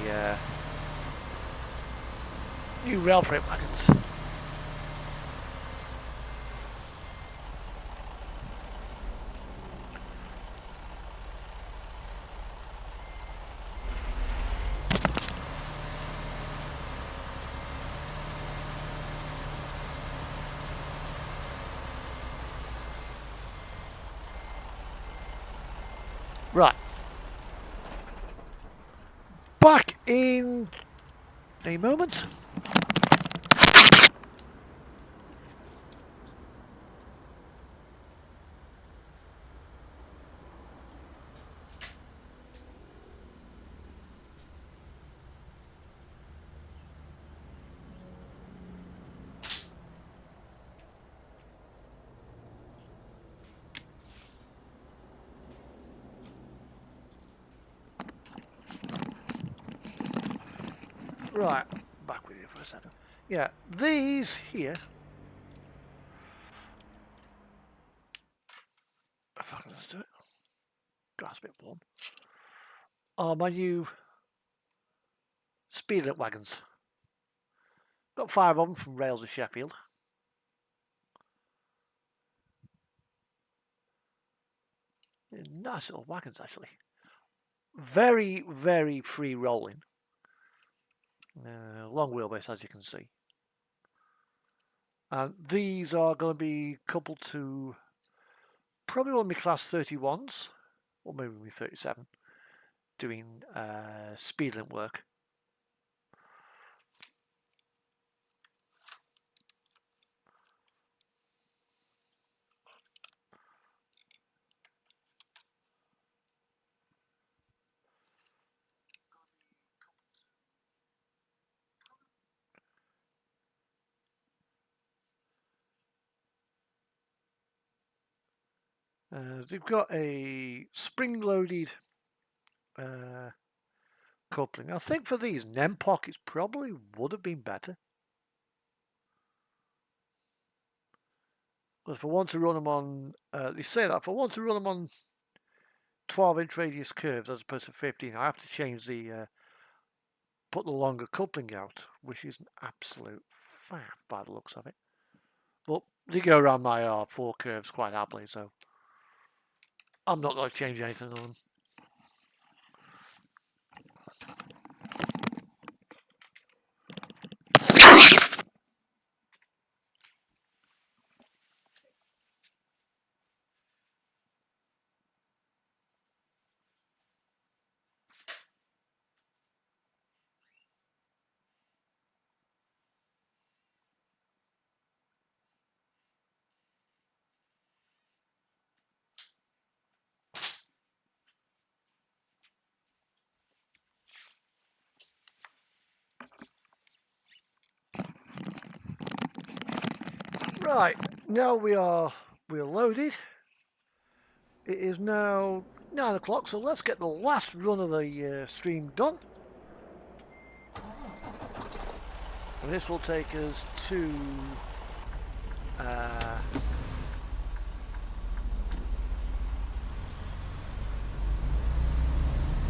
new rail freight wagons. Right. Back in a moment. Right, back with you for a second. Yeah, these here. If I can just do it. Grass a bit warm. Are my new Speedlit wagons. Got 5 of them from Rails of Sheffield. Nice little wagons, actually. Very, very free rolling. Long wheelbase, as you can see. And these are going to be coupled to probably one of my class 31s, or maybe my 37, doing Speedlit work. They've got a spring-loaded coupling. I think for these, NEM pockets probably would have been better. Because if I want to run them on, they say that if I want to run them on 12-inch radius curves as opposed to 15, I have to change the put the longer coupling out, which is an absolute faff by the looks of it. But they go around my R4 curves quite happily, so I'm not going to change anything on them. Right, now we're loaded. It is now 9 o'clock, so let's get the last run of the stream done. And this will take us to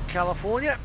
California.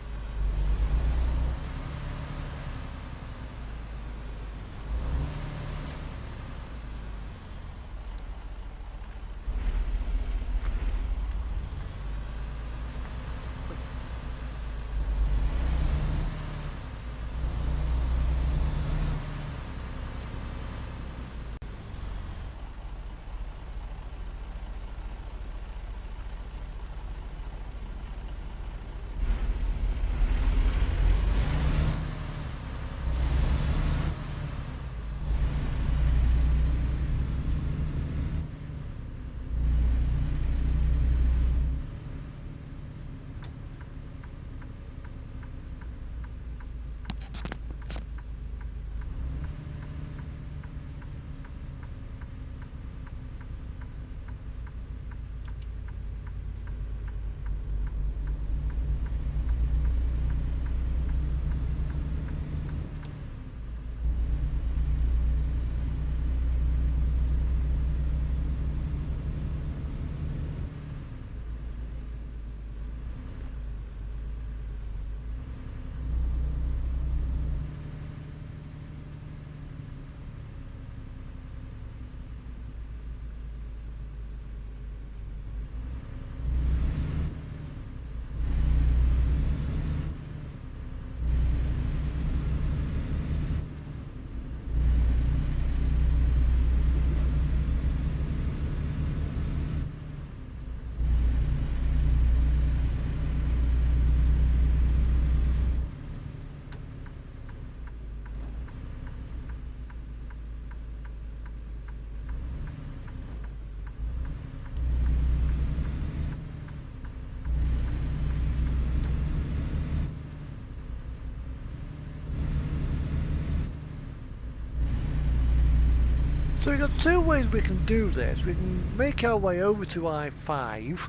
So we've got two ways we can do this. We can make our way over to I-5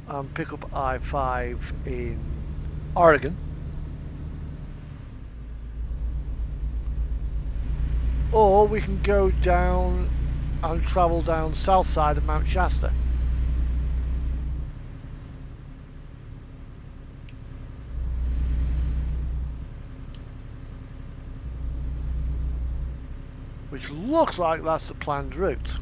and pick up I-5 in Oregon. Or we can go down and travel down south side of Mount Shasta. Which looks like that's the planned route.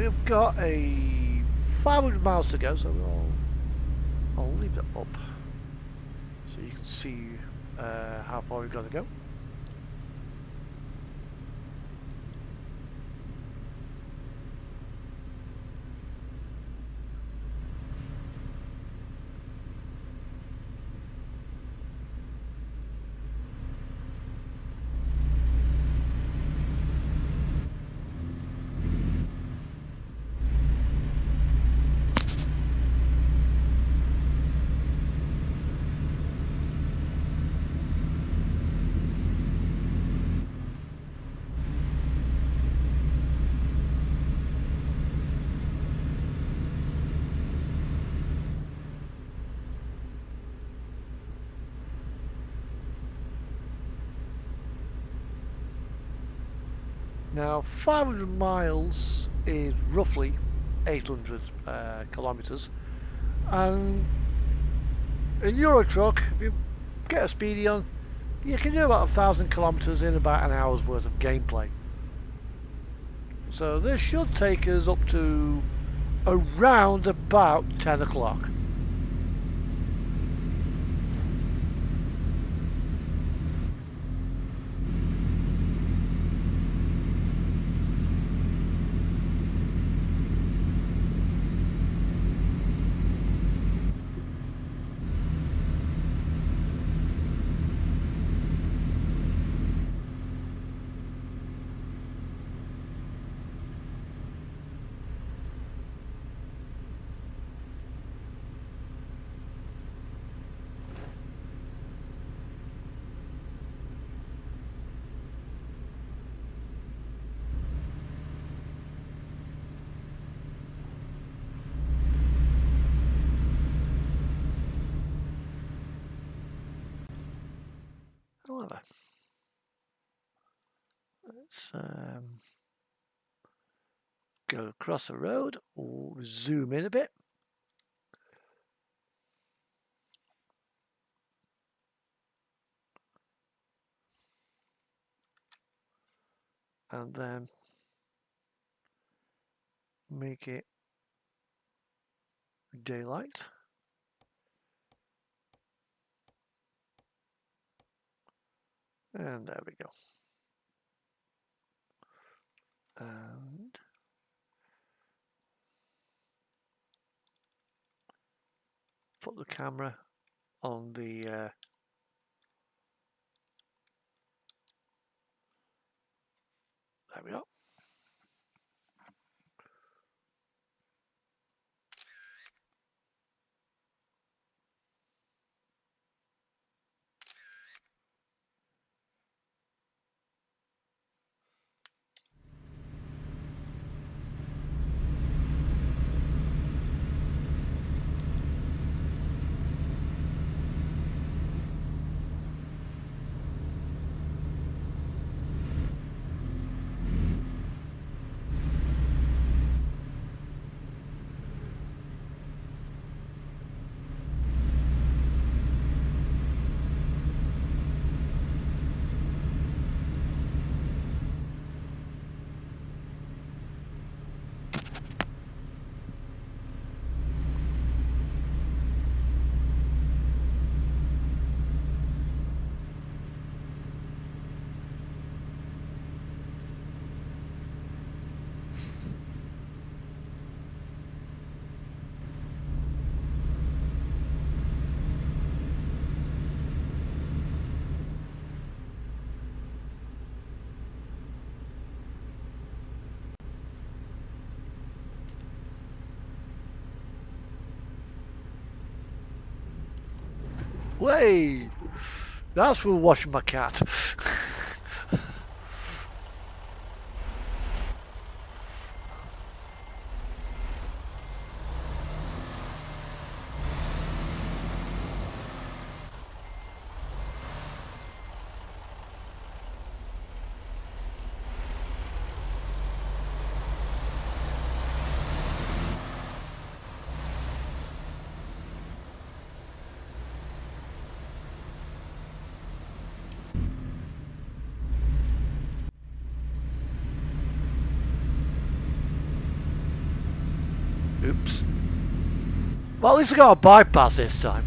we've got a 500 miles to go, so I'll leave that up so you can see how far we've got to go. Now 500 miles is roughly 800 kilometers, and in Euro Truck, if you get a speedy on, you can do about 1,000 kilometers in about an hour's worth of gameplay. So this should take us up to around about 10 o'clock. However, let's go across the road, or zoom in a bit. And then make it daylight. And there we go. And put the camera on the there we go. Way, that's for washing my cat. Oops. Well, at least I got a bypass this time.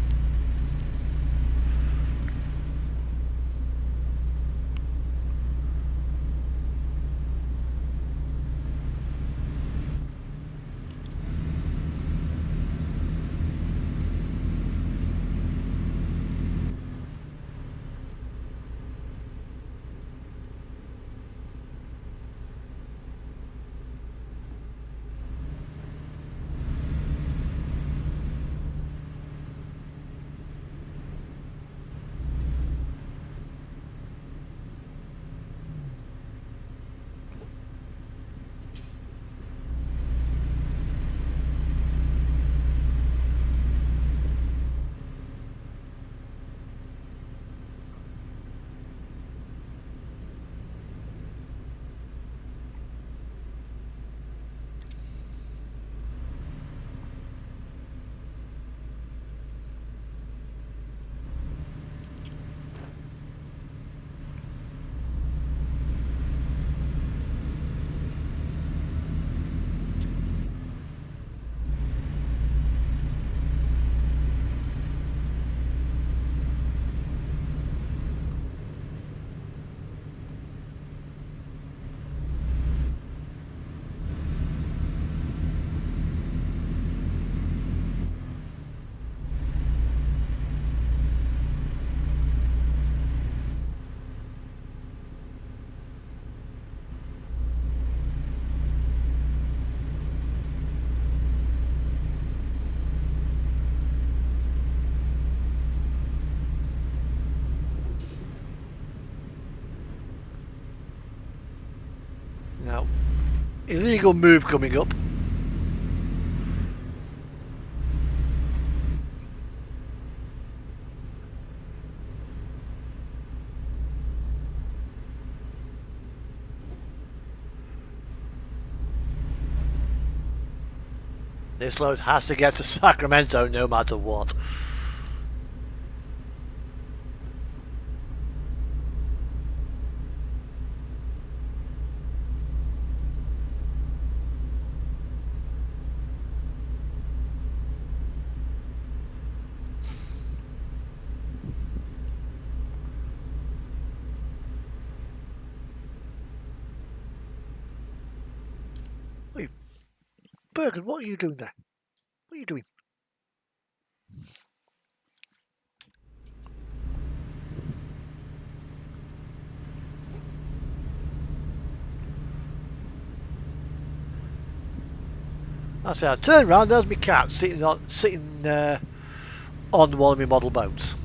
Now, illegal move coming up. This load has to get to Sacramento no matter what. Wait, Bergen, what are you doing there? What are you doing? I say I turn around, there's my cat sitting on one of my model boats.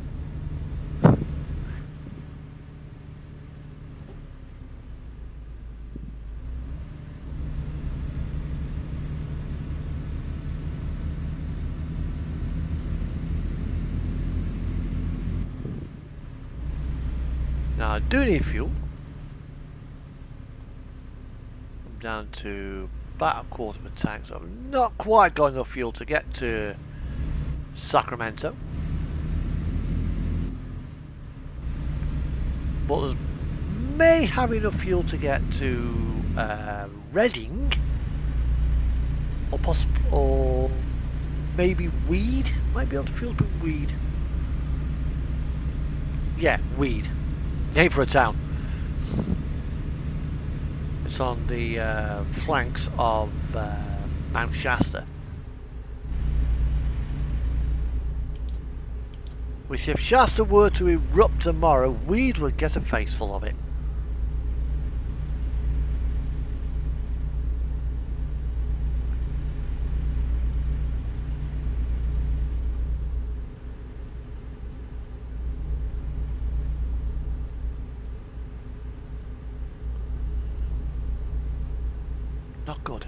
Now I do need fuel. I'm down to about a quarter of a tank, so I've not quite got enough fuel to get to Sacramento. But may have enough fuel to get to Reading, or maybe Weed. Might be able to fuel to Weed. Yeah, Weed. Name for a town. It's on the flanks of Mount Shasta. Which, if Shasta were to erupt tomorrow, Weed would get a face full of it. Not good.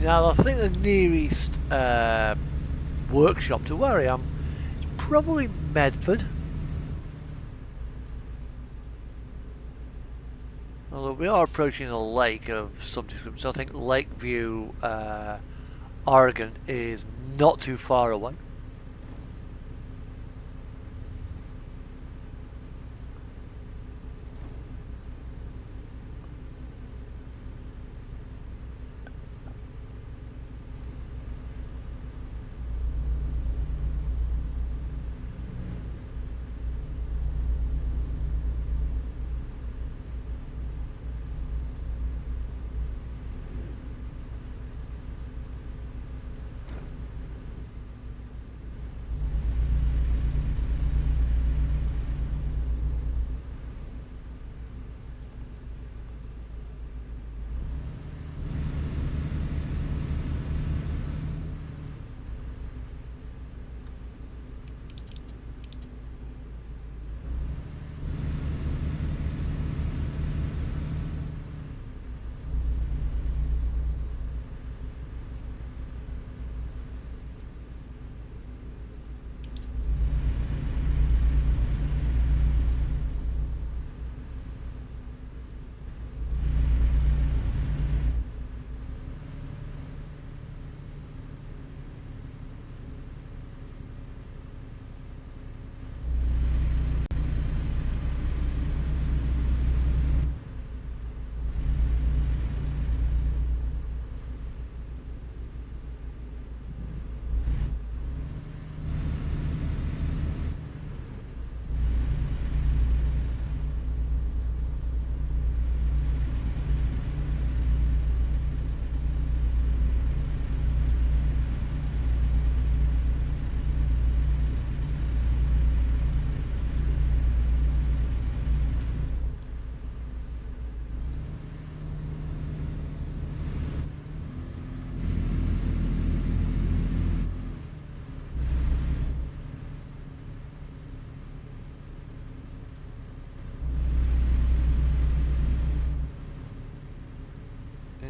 Now, I think the nearest workshop to where I am is probably Medford. Although we are approaching a lake of some description, so I think Lakeview, Oregon is not too far away.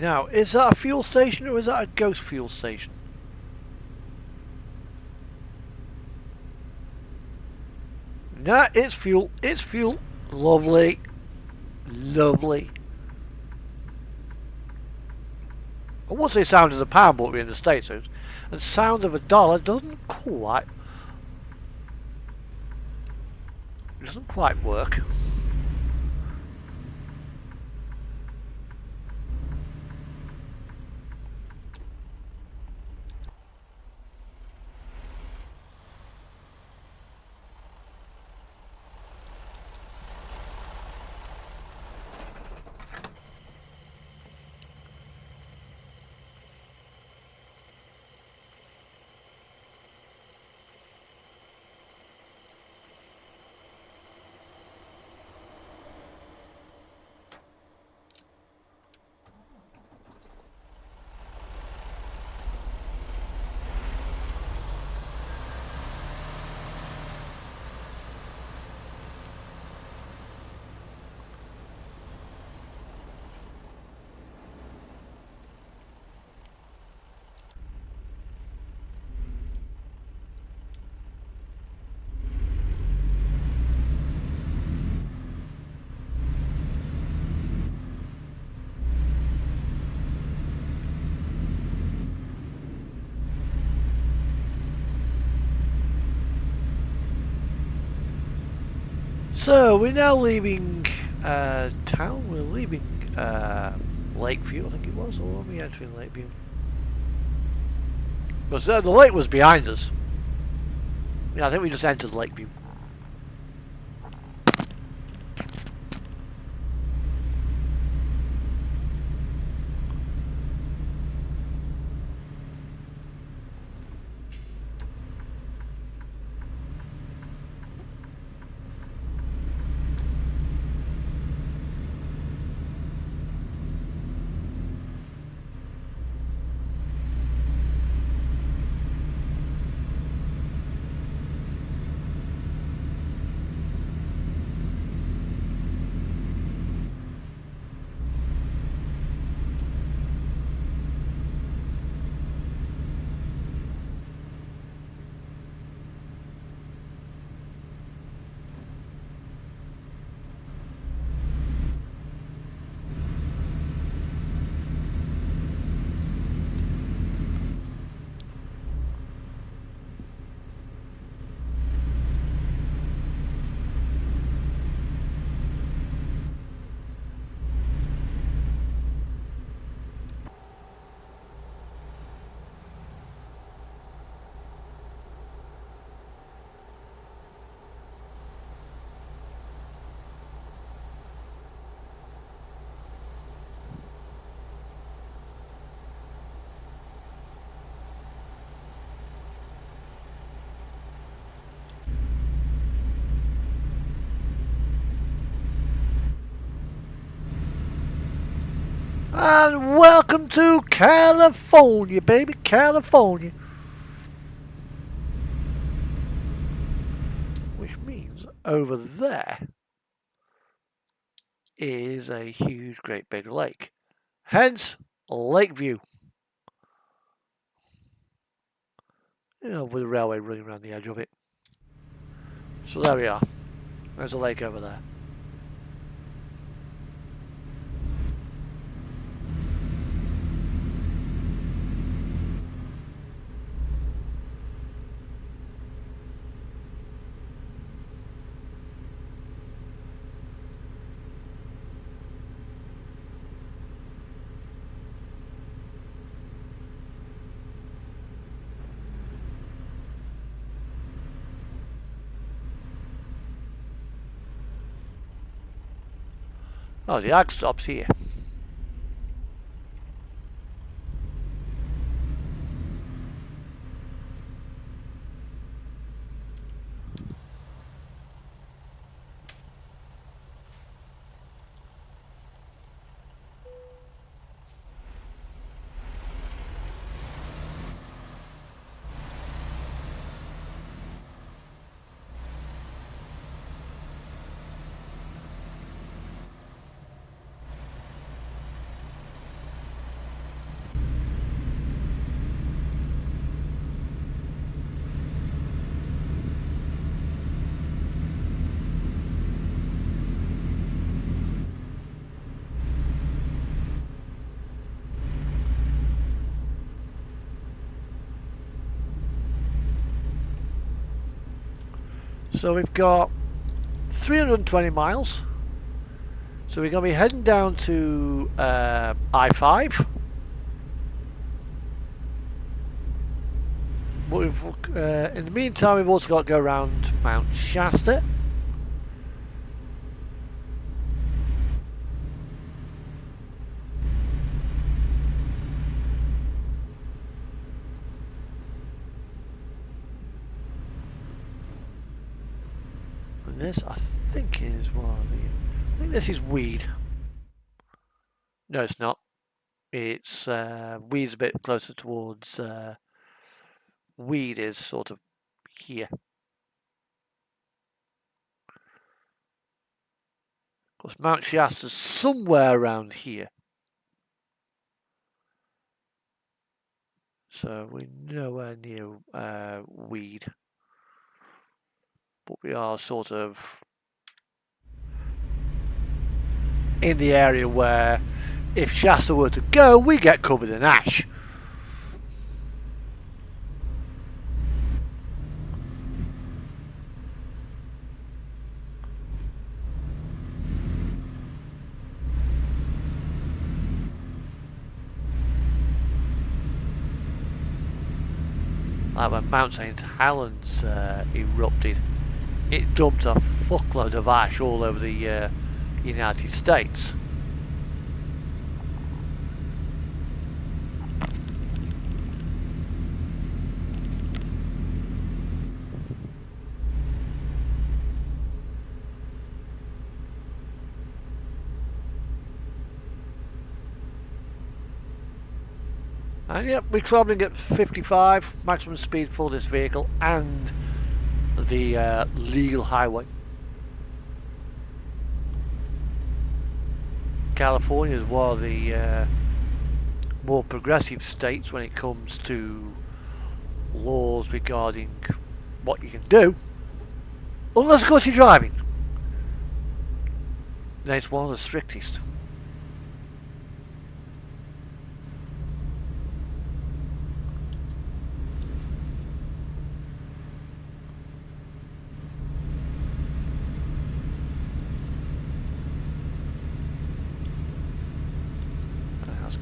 Now, is that a fuel station or is that a ghost fuel station? Nah, it's fuel. It's fuel. Lovely. Lovely. I would say sound of a pound, but we're in the States, and sound of $1 doesn't quite work. So we're now leaving town. We're leaving Lakeview, I think it was, or were we entering Lakeview? Because the lake was behind us. Yeah, I think we just entered Lakeview. And welcome to California, baby, California. Which means over there is a huge, great big lake. Hence, Lakeview. You know, with a railway running around the edge of it. So there we are. There's a lake over there. Oh, the ag stops here. So we've got 320 miles. So we're going to be heading down to I-5. But in the meantime, we've also got to go around Mount Shasta. And this, I think, is one of the... I think this is Weed. No, it's not. It's Weed's a bit closer towards... Weed is sort of here. Of course, Mount Shasta's somewhere around here. So we're nowhere near Weed. But we are sort of in the area where if Shasta were to go, we get covered in ash. Like when Mount St. Helens erupted, it dumped a fuckload of ash all over the United States. And yep, we're travelling at 55 maximum speed for this vehicle and the legal highway. California is one of the more progressive states when it comes to laws regarding what you can do, unless of course you're driving. Then it's one of the strictest.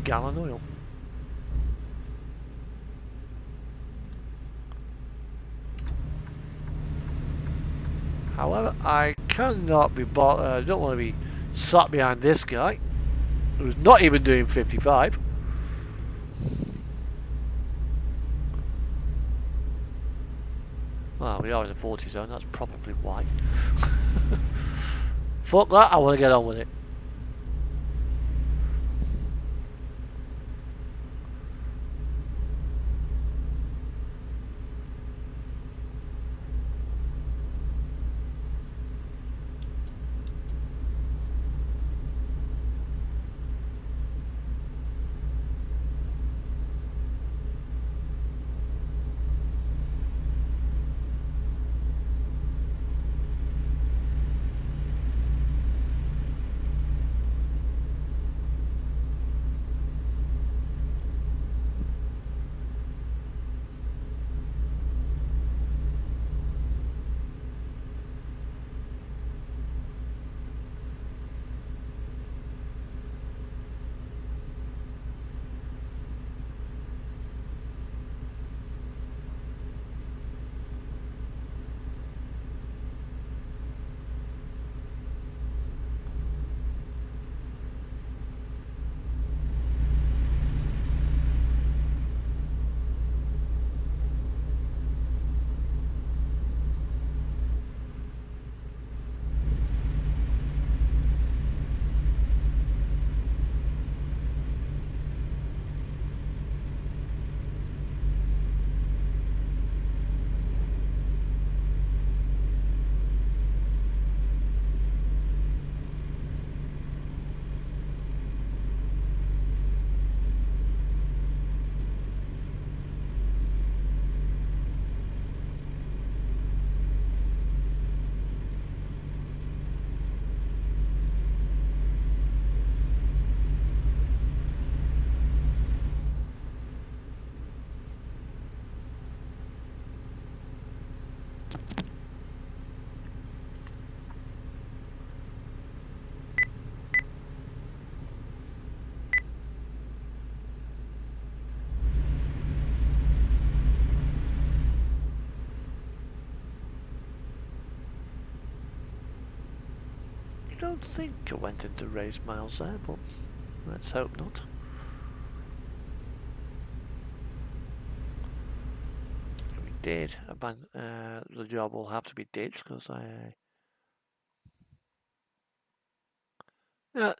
Gallon oil. However, I cannot be bothered. I don't want to be sat behind this guy who's not even doing 55. Well, we are in the 40 zone, that's probably why. Fuck that, I want to get on with it. don't think I went into raised miles there, but let's hope not. We did. The job will have to be ditched because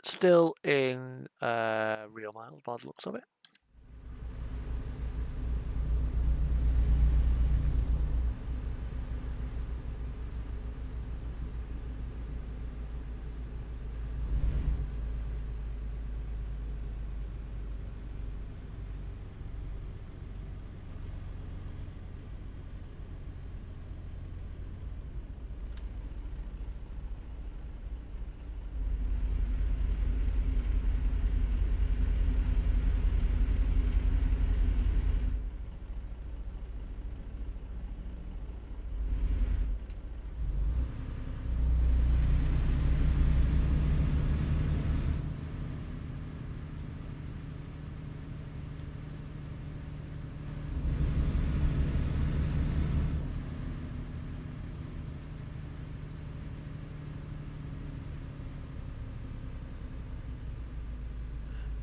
still in real miles by the looks of it.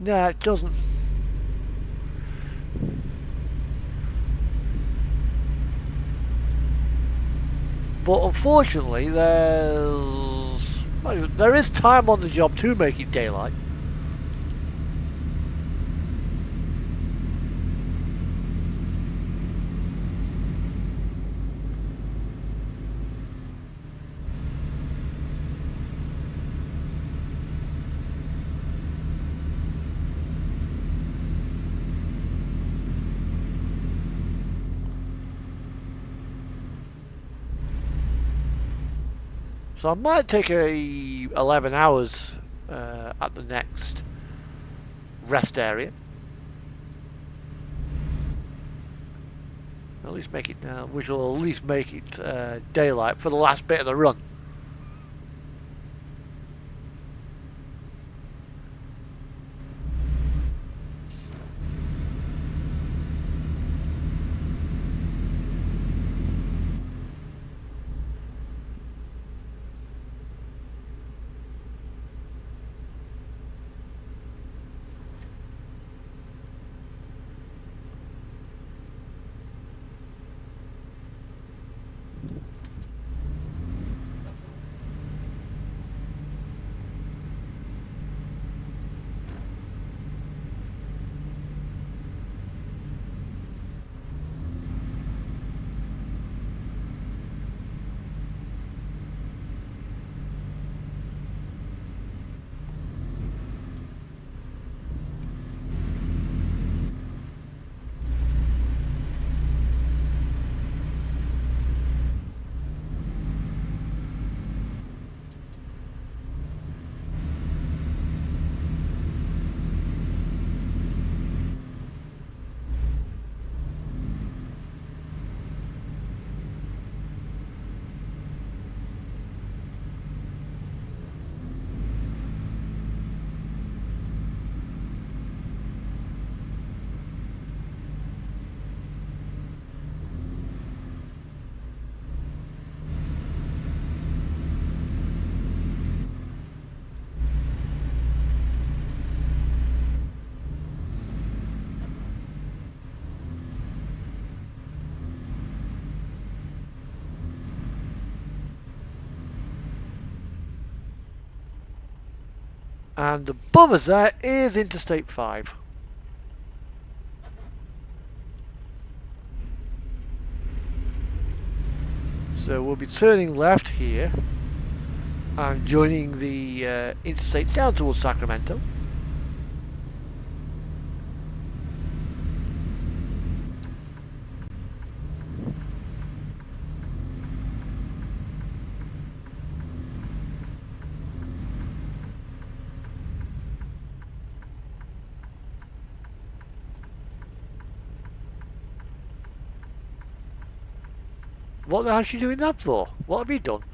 No, it doesn't. But unfortunately, there is time on the job to make it daylight. So I might take 11 hours at the next rest area. At least make it, which will at least make it daylight for the last bit of the run. And above us there is Interstate 5. So we'll be turning left here and joining the interstate down towards Sacramento. What the hell is she doing that for? What have you done?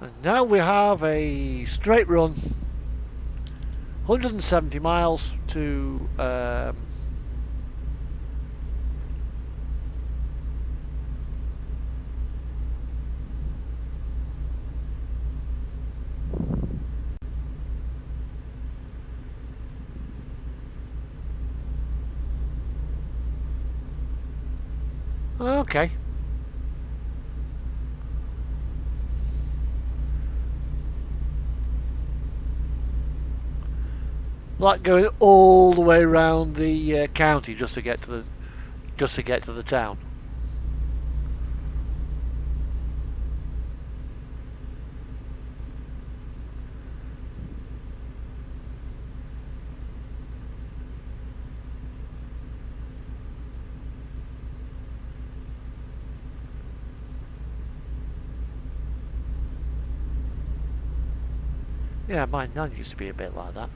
And now we have a straight run, 170 miles to okay. Like going all the way around the county just to get to the town. Yeah, my nan used to be a bit like that.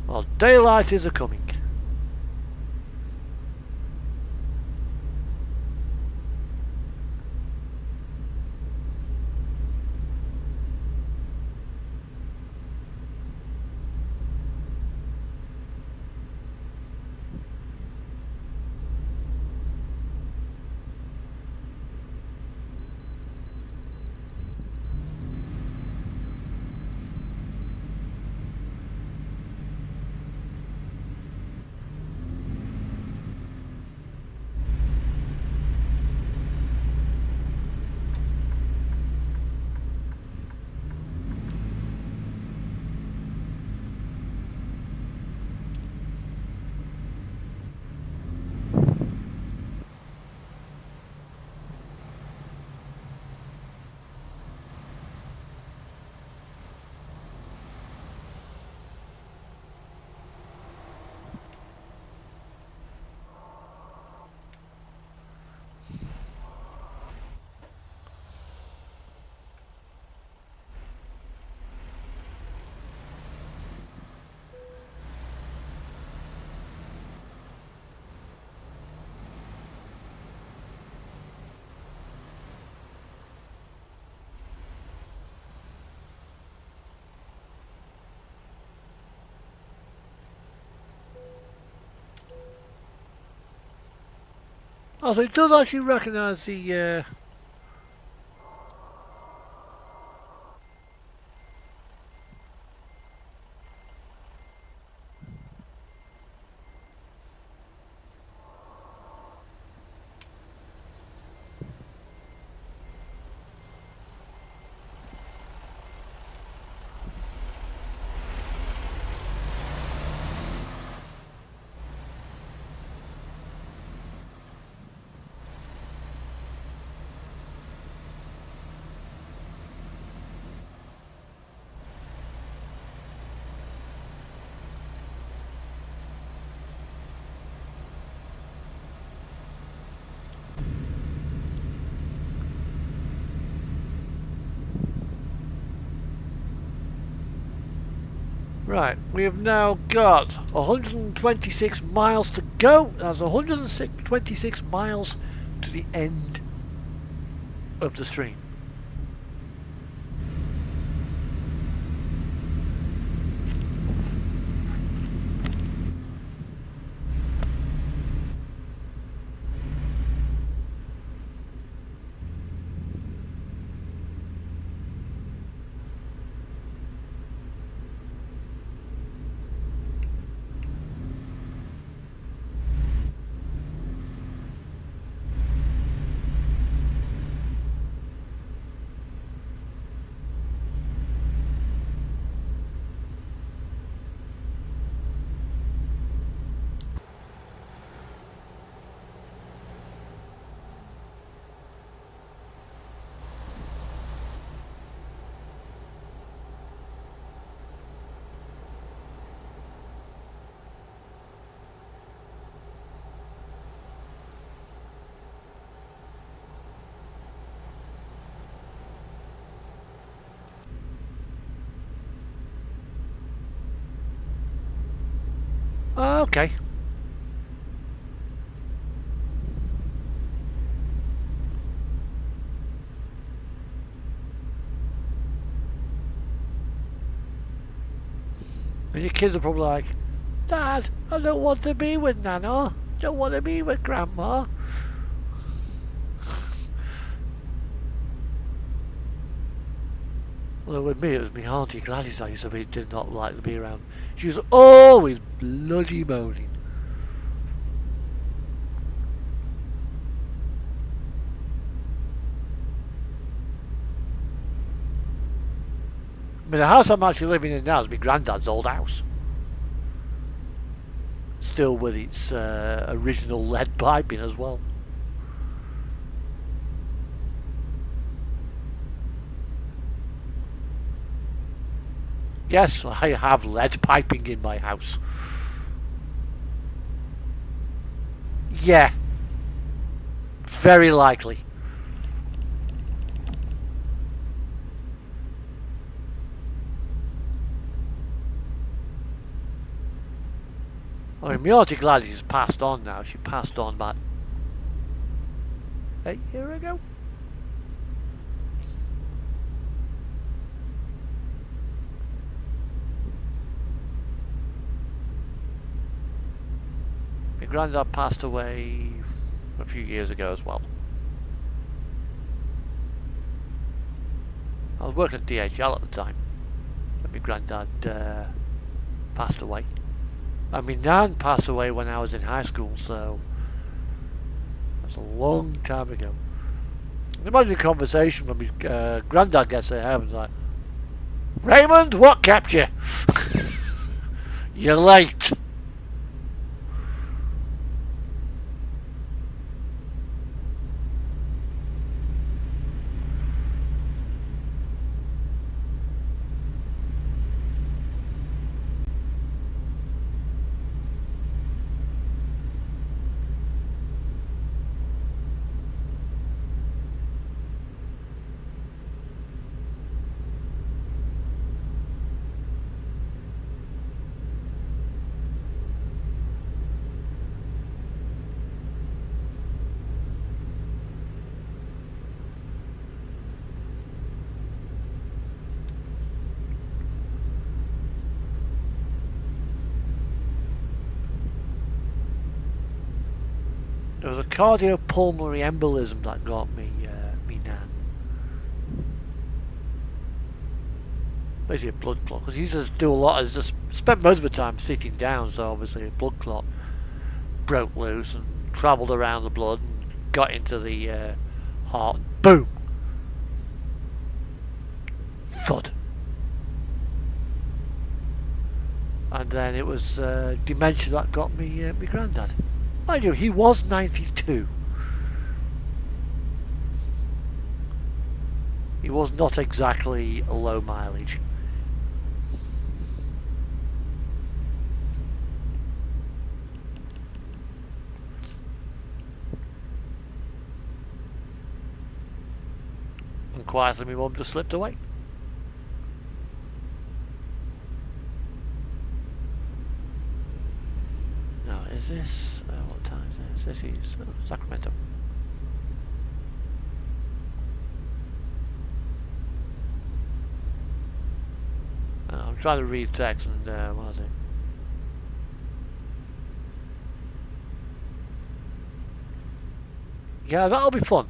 Well, daylight is a-coming. Oh, so it does actually recognise the Right, we have now got 126 miles to go. That's 126 miles to the end of the stream. Okay. And your kids are probably like, Dad, I don't want to be with Nana. Don't want to be with Grandma. Although with me, it was my auntie Gladys I used to be, did not like to be around. She was always bloody moaning. I mean, the house I'm actually living in now is my granddad's old house. Still with its original lead piping as well. Yes, I have lead piping in my house. Yeah, very likely. I mean, my auntie Gladys has passed on now. She passed on about 8 years ago. My granddad passed away a few years ago as well. I was working at DHL at the time when my granddad passed away. And my nan passed away when I was in high school, so that's a long time ago. Imagine the conversation when my granddad gets there and like, Raymond, what kept you? You're late. It was a cardiopulmonary embolism that got me, me nan. Basically a blood clot, because he used to do a lot of, just spent most of the time sitting down, so obviously a blood clot broke loose and travelled around the blood and got into the heart, and boom! Thud. And then it was dementia that got me, my granddad. Mind you, he was 92. He was not exactly a low mileage. And quietly my mum just slipped away. Now, is this... what time is this? This is Sacramento. I'm trying to read text and what is it? Yeah, that'll be fun.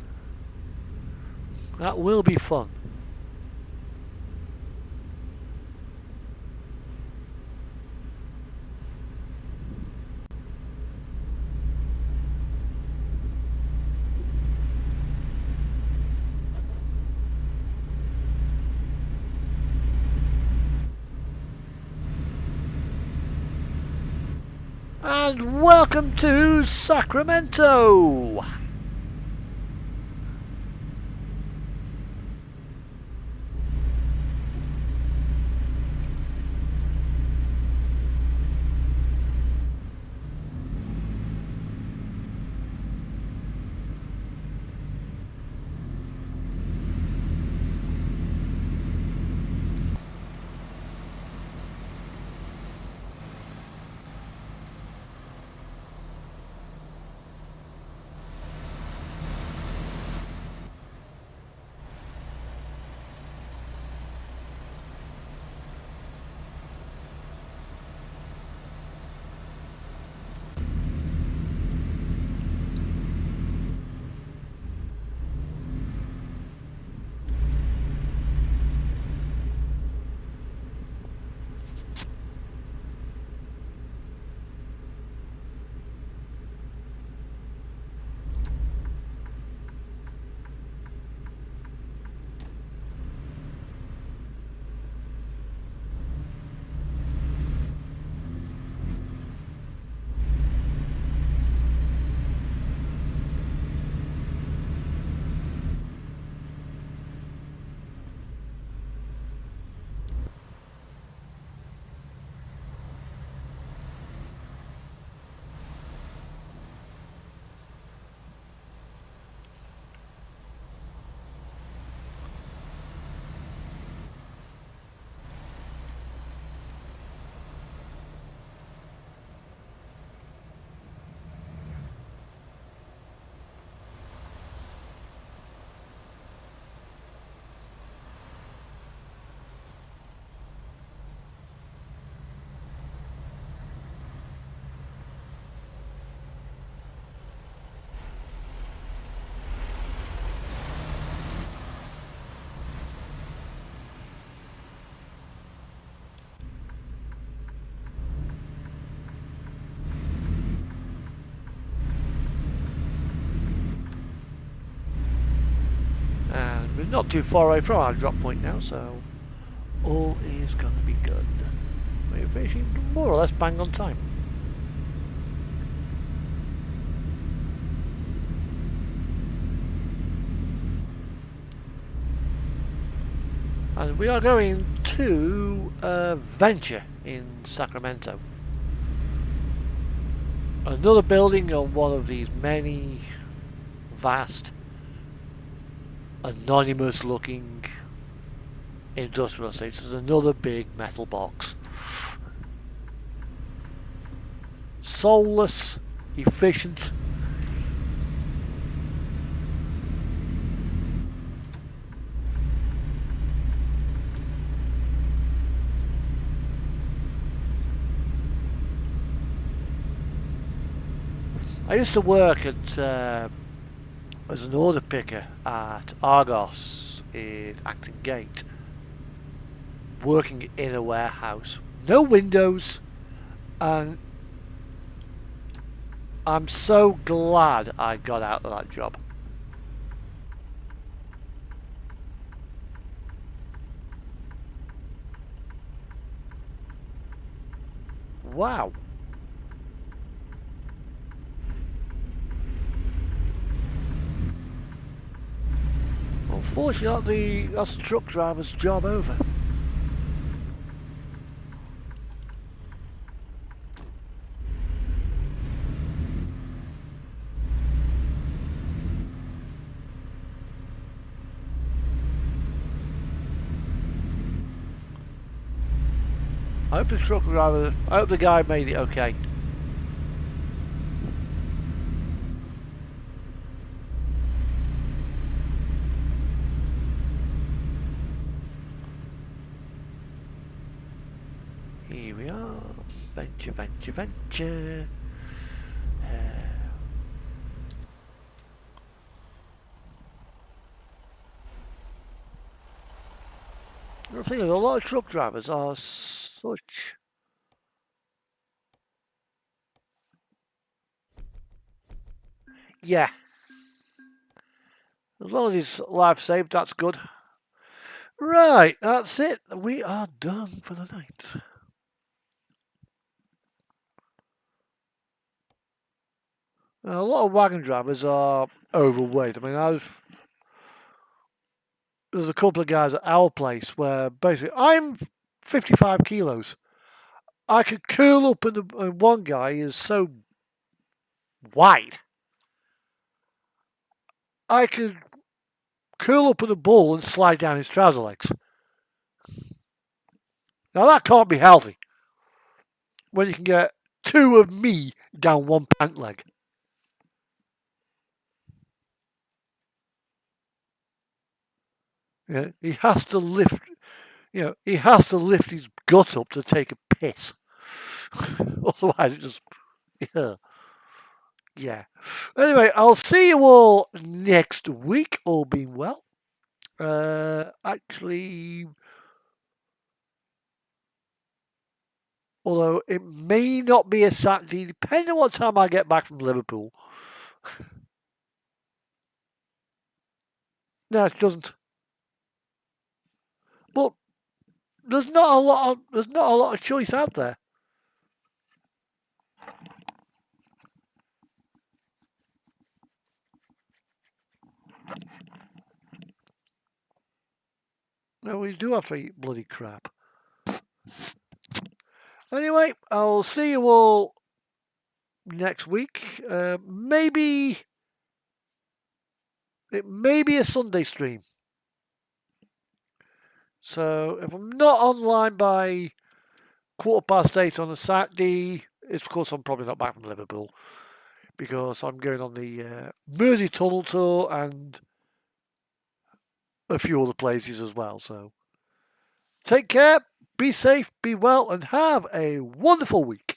That will be fun. And welcome to Sacramento! we're not too far away from our drop point now, so all is going to be good. We're finishing more or less bang on time. And we are going to Venture in Sacramento. Another building on one of these many vast, anonymous looking industrial estates. There's another big metal box. Soulless, efficient. I used to work at as an order picker at Argos in Acton Gate, working in a warehouse, no windows, and I'm so glad I got out of that job. Wow. Unfortunately, that's the truck driver's job over. I hope the guy made it okay. Here we are, Venture. The thing is, a lot of truck drivers are such... Yeah. As long as his life saved, that's good. Right, that's it. We are done for the night. Now, a lot of wagon drivers are overweight. I mean, there's a couple of guys at our place where basically I'm 55 kilos. I could curl up and one guy is so wide. I could curl up in a ball and slide down his trouser legs. Now that can't be healthy when you can get two of me down one pant leg. Yeah, he has to lift. He has to lift his gut up to take a piss. Otherwise, it just yeah. Anyway, I'll see you all next week. All being well. Actually, although it may not be a Saturday, depending on what time I get back from Liverpool. No, it doesn't. But there's not a lot of choice out there. No, we do have to eat bloody crap. Anyway, I'll see you all next week. Maybe it may be a Sunday stream. So if I'm not online by 8:15 on a Saturday, it's because I'm probably not back from Liverpool, because I'm going on the Mersey Tunnel tour and a few other places as well. So take care, be safe, be well, and have a wonderful week.